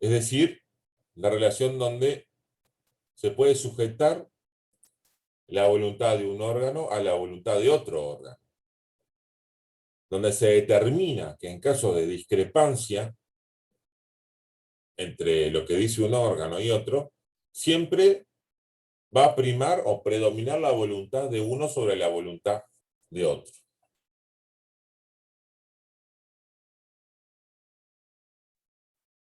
Es decir, la relación donde se puede sujetar la voluntad de un órgano a la voluntad de otro órgano. Donde se determina que en caso de discrepancia entre lo que dice un órgano y otro, siempre va a primar o predominar la voluntad de uno sobre la voluntad de otro.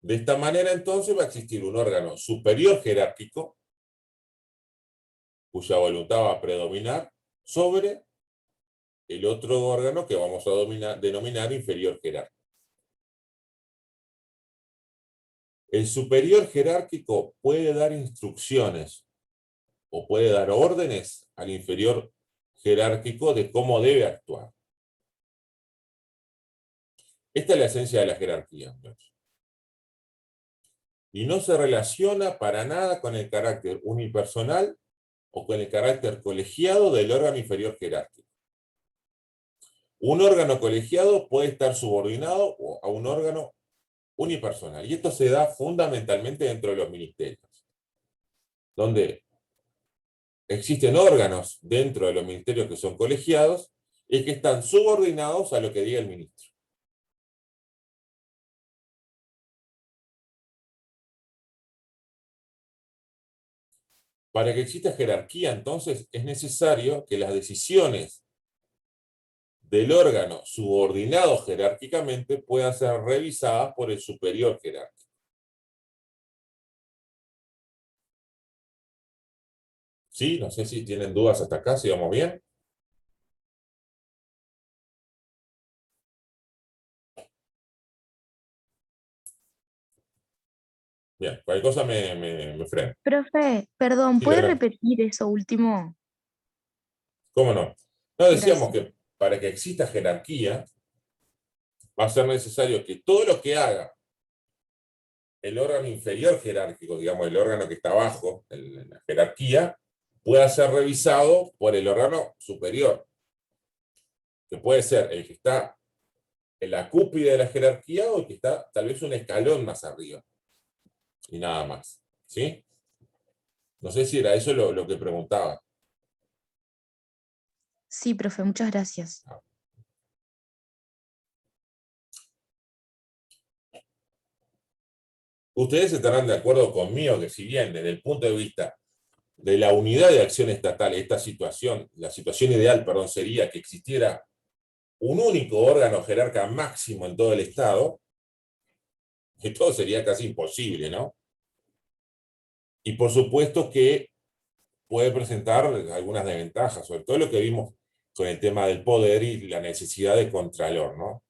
De esta manera, entonces, va a existir un órgano superior jerárquico, cuya voluntad va a predominar sobre el otro órgano que vamos a denominar inferior jerárquico. El superior jerárquico puede dar instrucciones o puede dar órdenes al inferior jerárquico de cómo debe actuar. Esta es la esencia de la jerarquía. Y no se relaciona para nada con el carácter unipersonal o con el carácter colegiado del órgano inferior jerárquico. Un órgano colegiado puede estar subordinado a un órgano unipersonal. Y esto se da fundamentalmente dentro de los ministerios, donde existen órganos dentro de los ministerios que son colegiados y que están subordinados a lo que diga el ministro. Para que exista jerarquía, entonces, es necesario que las decisiones del órgano subordinado jerárquicamente puedan ser revisadas por el superior jerárquico. ¿Sí? No sé si tienen dudas hasta acá, si vamos bien. Bien, cualquier cosa me frena. Profe, perdón, Sí, ¿puede adelante. repetir eso último? ¿Cómo no? No, decíamos Gracias. que para que exista jerarquía, va a ser necesario que todo lo que haga el órgano inferior jerárquico, digamos, el órgano que está abajo en la jerarquía, pueda ser revisado por el órgano superior, que puede ser el que está en la cúspide de la jerarquía o el que está tal vez un escalón más arriba. Y nada más. ¿Sí? No sé si era eso lo que preguntaba. Sí, profe, muchas gracias. Ustedes estarán de acuerdo conmigo que si bien desde el punto de vista de la unidad de acción estatal, esta situación, la situación ideal, perdón, sería que existiera un único órgano jerarca máximo en todo el Estado, que todo sería casi imposible, ¿no? Y por supuesto que puede presentar algunas desventajas, sobre todo lo que vimos con el tema del poder y la necesidad de contralor, ¿no?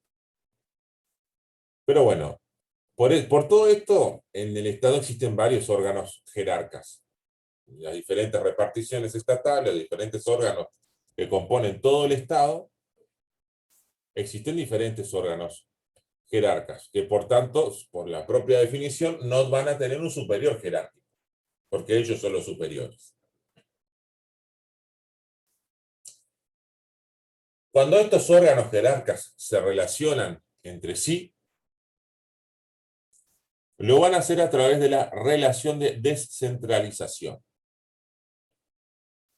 Pero bueno, por todo esto, en el Estado existen varios órganos jerarcas. Las diferentes reparticiones estatales, los diferentes órganos que componen todo el Estado, existen diferentes órganos jerarcas, que por tanto, por la propia definición, no van a tener un superior jerárquico, porque ellos son los superiores. Cuando estos órganos jerarcas se relacionan entre sí, lo van a hacer a través de la relación de descentralización.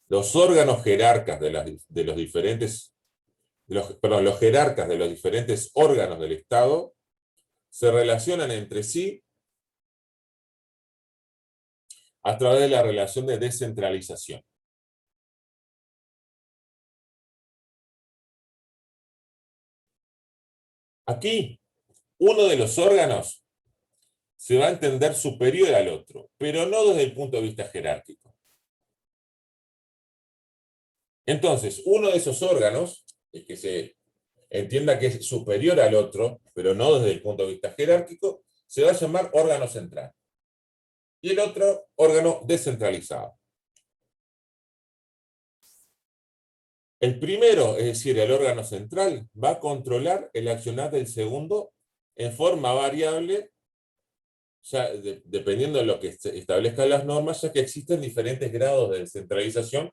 Los órganos jerarcas de los diferentes, los jerarcas de los diferentes órganos del Estado se relacionan entre sí a través de la relación de descentralización. Aquí, uno de los órganos se va a entender superior al otro, pero no desde el punto de vista jerárquico. Entonces, uno de esos órganos, el que se entienda que es superior al otro, pero no desde el punto de vista jerárquico, se va a llamar órgano central. Y el otro, órgano descentralizado. El primero, es decir, el órgano central, va a controlar el accionar del segundo en forma variable, ya dependiendo de lo que establezcan las normas, ya que existen diferentes grados de descentralización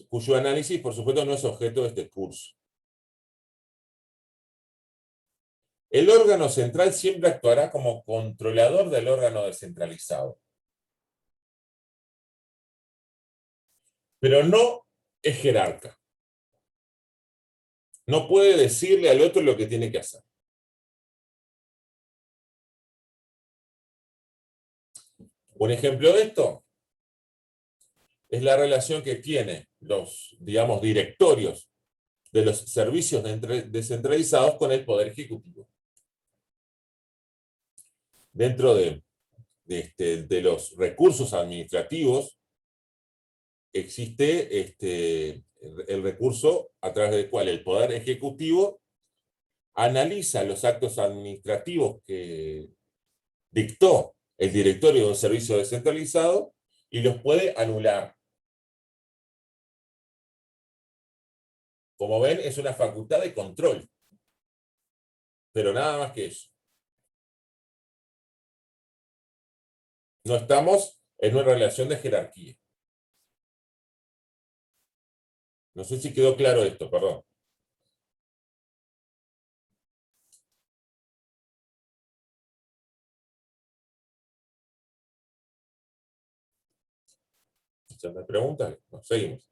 cuyo análisis, por supuesto, no es objeto de este curso. El órgano central siempre actuará como controlador del órgano descentralizado. Pero no es jerarca. No puede decirle al otro lo que tiene que hacer. Un ejemplo de esto es la relación que tienen los, digamos, directorios de los servicios descentralizados con el Poder Ejecutivo. Dentro de los recursos administrativos existe el recurso a través del cual el Poder Ejecutivo analiza los actos administrativos que dictó el directorio de un servicio descentralizado y los puede anular. Como ven, es una facultad de control, pero nada más que eso. No estamos en una relación de jerarquía. No sé si quedó claro esto, perdón. ¿Se me preguntan? No, seguimos.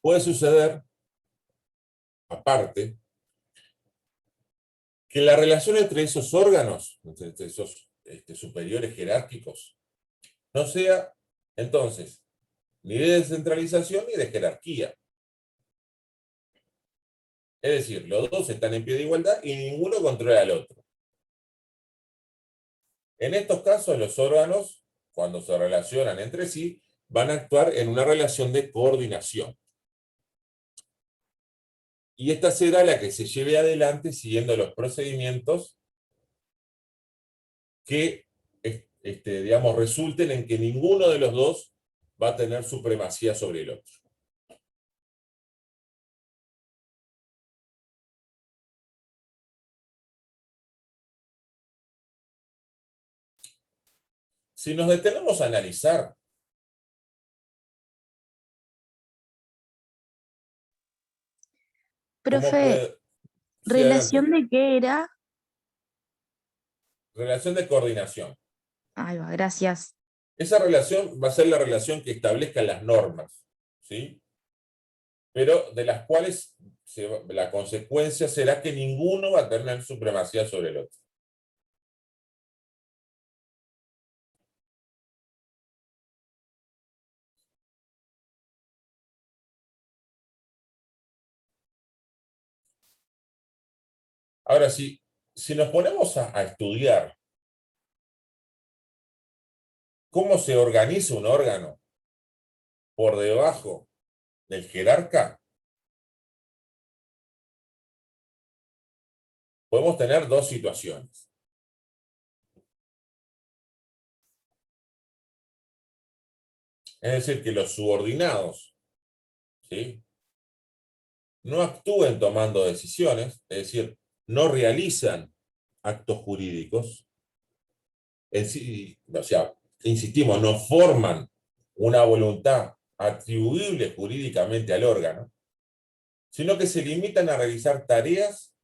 Puede suceder, aparte, que la relación entre esos órganos, entre esos superiores jerárquicos, no sea, entonces, ni de descentralización ni de jerarquía. Es decir, los dos están en pie de igualdad y ninguno controla al otro. En estos casos, los órganos, cuando se relacionan entre sí, van a actuar en una relación de coordinación. Y esta será la que se lleve adelante siguiendo los procedimientos que, digamos, resulten en que ninguno de los dos va a tener supremacía sobre el otro. Si nos detenemos a analizar cómo Profe, puede... Sí, ¿relación adelante. de qué era? Relación de coordinación. Ahí va, gracias. Esa relación va a ser la relación que establezcan las normas, ¿sí? Pero de las cuales la consecuencia será que ninguno va a tener supremacía sobre el otro. Ahora, si nos ponemos a estudiar cómo se organiza un órgano por debajo del jerarca, podemos tener dos situaciones. Es decir, que los subordinados, ¿sí?, no actúen tomando decisiones, es decir, no realizan actos jurídicos, en sí, o sea, insistimos, no forman una voluntad atribuible jurídicamente al órgano, sino que se limitan a realizar tareas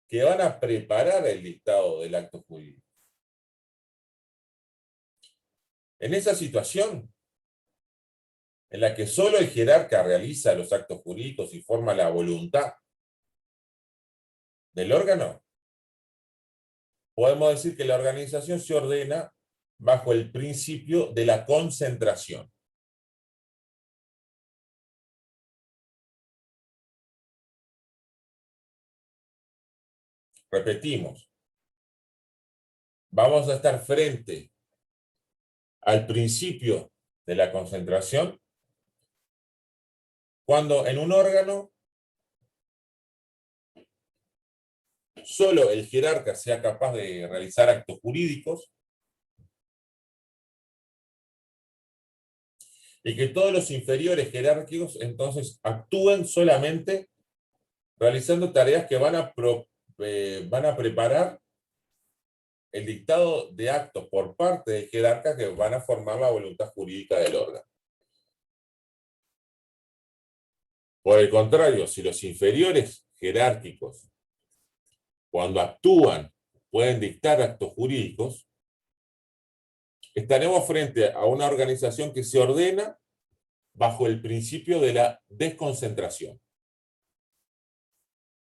que van a preparar el dictado del acto jurídico. En esa situación, en la que solo el jerarca realiza los actos jurídicos y forma la voluntad del órgano, podemos decir que la organización se ordena bajo el principio de la concentración. Repetimos, vamos a estar frente al principio de la concentración cuando en un órgano solo el jerarca sea capaz de realizar actos jurídicos y que todos los inferiores jerárquicos entonces actúen solamente realizando tareas que van a preparar el dictado de actos por parte del jerarca que van a formar la voluntad jurídica del órgano. Por el contrario, si los inferiores jerárquicos, cuando actúan, pueden dictar actos jurídicos, estaremos frente a una organización que se ordena bajo el principio de la desconcentración,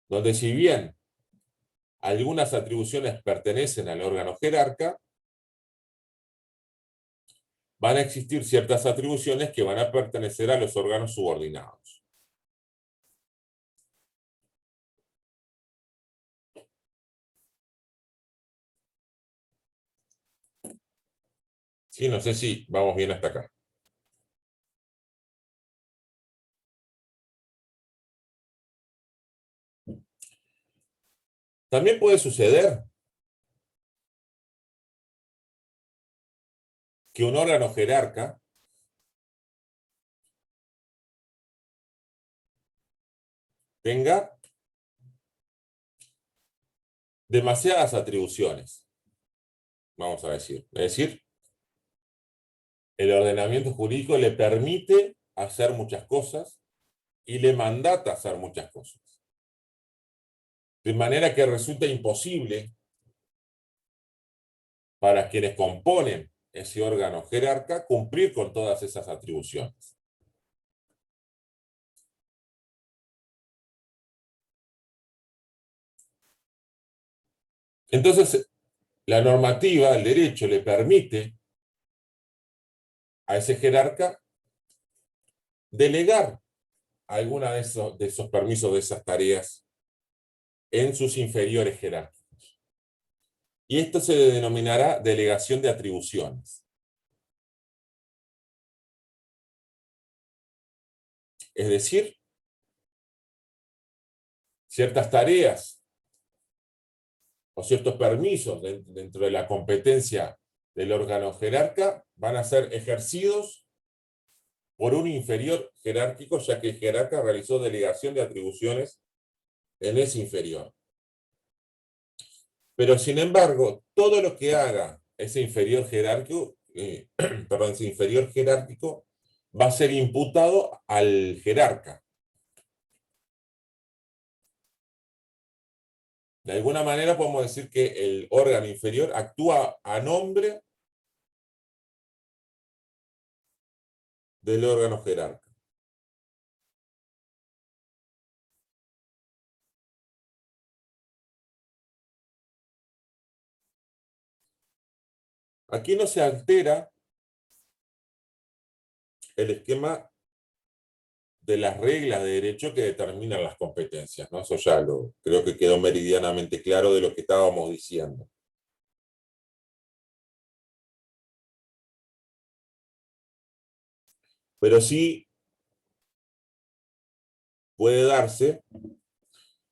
donde si bien algunas atribuciones pertenecen al órgano jerarca, van a existir ciertas atribuciones que van a pertenecer a los órganos subordinados. Sí, no sé si vamos bien hasta acá. También puede suceder que un órgano jerarca tenga demasiadas atribuciones, vamos a decir. Es decir, el ordenamiento jurídico le permite hacer muchas cosas y le mandata hacer muchas cosas. De manera que resulta imposible para quienes componen ese órgano jerarca cumplir con todas esas atribuciones. Entonces, la normativa, el derecho, le permite a ese jerarca delegar alguna de esos permisos, de esas tareas, en sus inferiores jerárquicos. Y esto se denominará delegación de atribuciones. Es decir, ciertas tareas o ciertos permisos dentro de la competencia del órgano jerarca van a ser ejercidos por un inferior jerárquico, ya que el jerarca realizó delegación de atribuciones en ese inferior. Pero sin embargo, todo lo que haga ese inferior jerárquico, ese inferior jerárquico va a ser imputado al jerarca. De alguna manera podemos decir que el órgano inferior actúa a nombre del órgano jerarca. Aquí no se altera el esquema de las reglas de derecho que determinan las competencias, ¿no? Eso ya creo que quedó meridianamente claro de lo que estábamos diciendo. Pero sí puede darse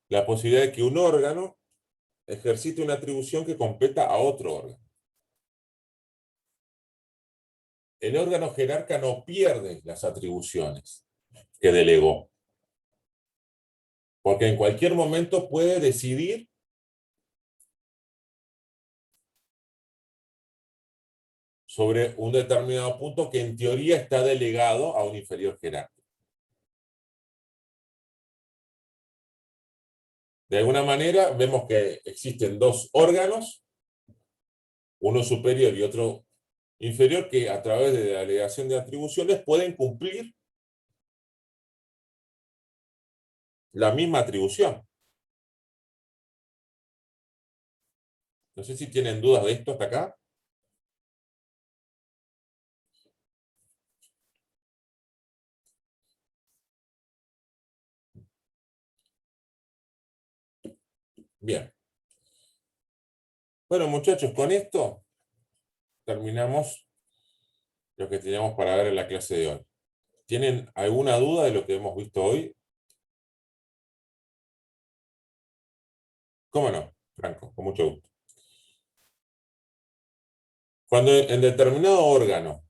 la posibilidad de que un órgano ejercite una atribución que competa a otro órgano. El órgano jerarca no pierde las atribuciones que delegó, porque en cualquier momento puede decidir sobre un determinado punto que en teoría está delegado a un inferior jerárquico. De alguna manera vemos que existen dos órganos, uno superior y otro inferior, que a través de la delegación de atribuciones pueden cumplir la misma atribución. No sé si tienen dudas de esto hasta acá. Bien. Bueno, muchachos, con esto terminamos lo que teníamos para ver en la clase de hoy. ¿Tienen alguna duda de lo que hemos visto hoy? ¿Cómo no, Franco? Con mucho gusto. Cuando en determinado órgano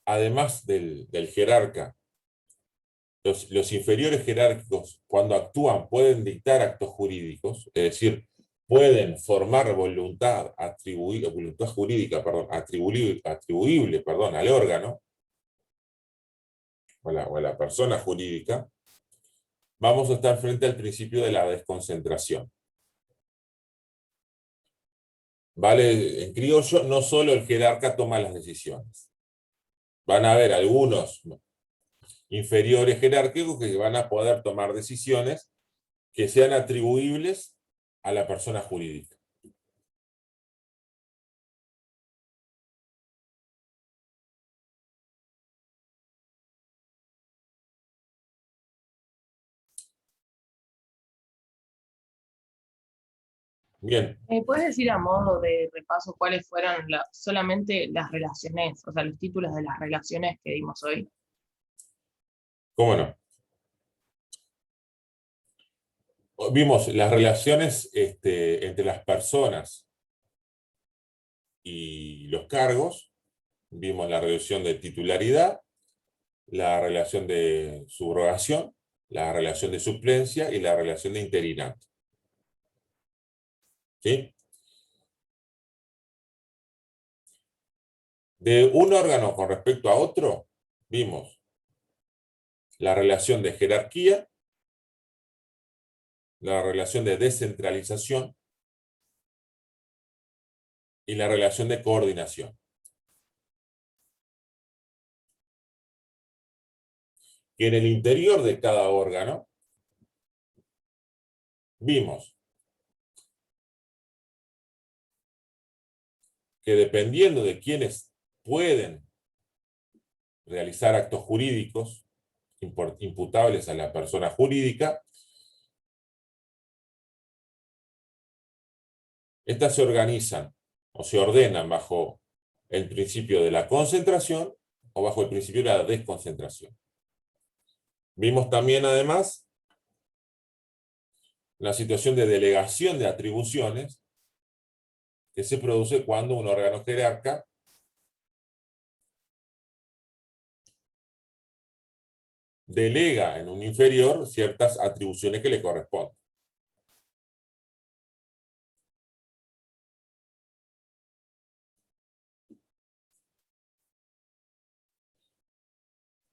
además del jerarca, los inferiores jerárquicos, cuando actúan, pueden dictar actos jurídicos, es decir, pueden formar voluntad jurídica, atribuible, al órgano, o a la persona jurídica, vamos a estar frente al principio de la desconcentración. ¿Vale? En criollo, no solo el jerarca toma las decisiones. Van a haber algunos inferiores jerárquicos que van a poder tomar decisiones que sean atribuibles a la persona jurídica. Bien. ¿Me puedes decir a modo de repaso cuáles fueron solamente las relaciones, o sea, los títulos de las relaciones que dimos hoy? ¿Cómo no? Vimos las relaciones entre las personas y los cargos, vimos la relación de titularidad, la relación de subrogación, la relación de suplencia y la relación de interinato. ¿Sí? De un órgano con respecto a otro, vimos la relación de jerarquía, la relación de descentralización y la relación de coordinación. Y en el interior de cada órgano, vimos que dependiendo de quienes pueden realizar actos jurídicos imputables a la persona jurídica, estas se organizan o se ordenan bajo el principio de la concentración o bajo el principio de la desconcentración. Vimos también, además, la situación de delegación de atribuciones que se produce cuando un órgano jerarca delega en un inferior ciertas atribuciones que le corresponden.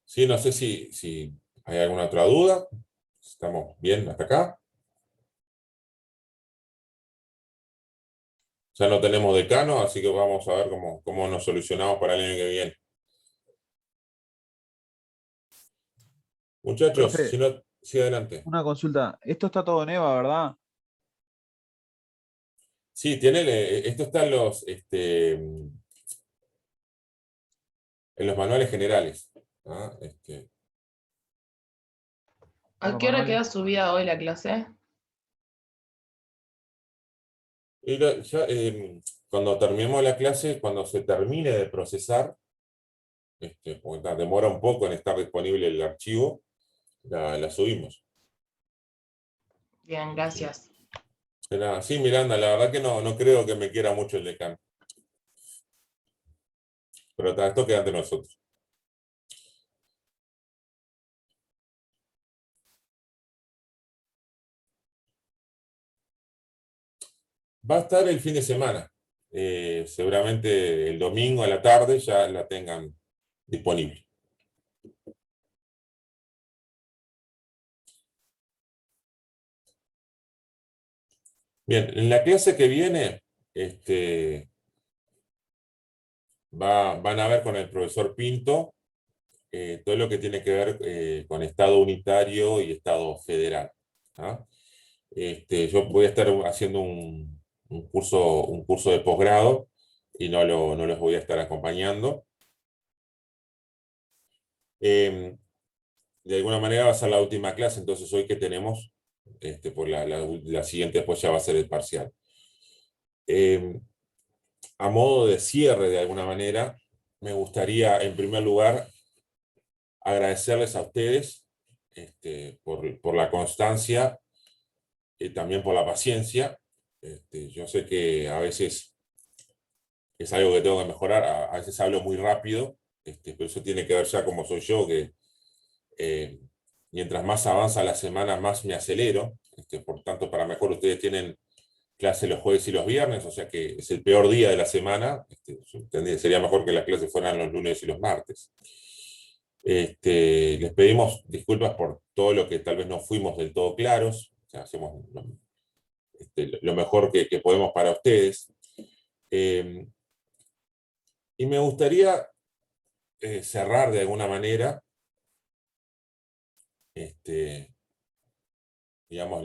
Sí, no sé si hay alguna otra duda. ¿Estamos bien hasta acá? Ya no tenemos decano, así que vamos a ver cómo nos solucionamos para el año que viene. Muchachos, Profe, si no, sí, adelante. una consulta. Esto está todo en EVA, ¿verdad? Sí, esto está en los manuales generales. ¿Ah? ¿A qué hora queda subida hoy la clase? Cuando terminemos la clase, cuando se termine de procesar, porque demora un poco en estar disponible el archivo, la subimos. Bien, gracias. De nada. Sí, Miranda, la verdad que no creo que me quiera mucho el decano. Pero esto queda ante nosotros. Va a estar el fin de semana. Seguramente el domingo a la tarde ya la tengan disponible. Bien, en la clase que viene, van a ver con el profesor Pinto todo lo que tiene que ver con Estado unitario y Estado federal. ¿Ah? Yo voy a estar haciendo un curso de posgrado y no los voy a estar acompañando. De alguna manera va a ser la última clase, entonces hoy que tenemos, pues la siguiente después ya va a ser el parcial. A modo de cierre, de alguna manera, me gustaría, en primer lugar, agradecerles a ustedes por la constancia y también por la paciencia. Yo sé que a veces es algo que tengo que mejorar, a veces hablo muy rápido, pero eso tiene que ver ya como soy yo, que mientras más avanza la semana, más me acelero. Por tanto, para mejor, ustedes tienen clase los jueves y los viernes, o sea que es el peor día de la semana. Sería mejor que las clases fueran los lunes y los martes. Les pedimos disculpas por todo lo que tal vez no fuimos del todo claros. O sea, hacemos lo mejor que podemos para ustedes. Y me gustaría cerrar de alguna manera, digamos,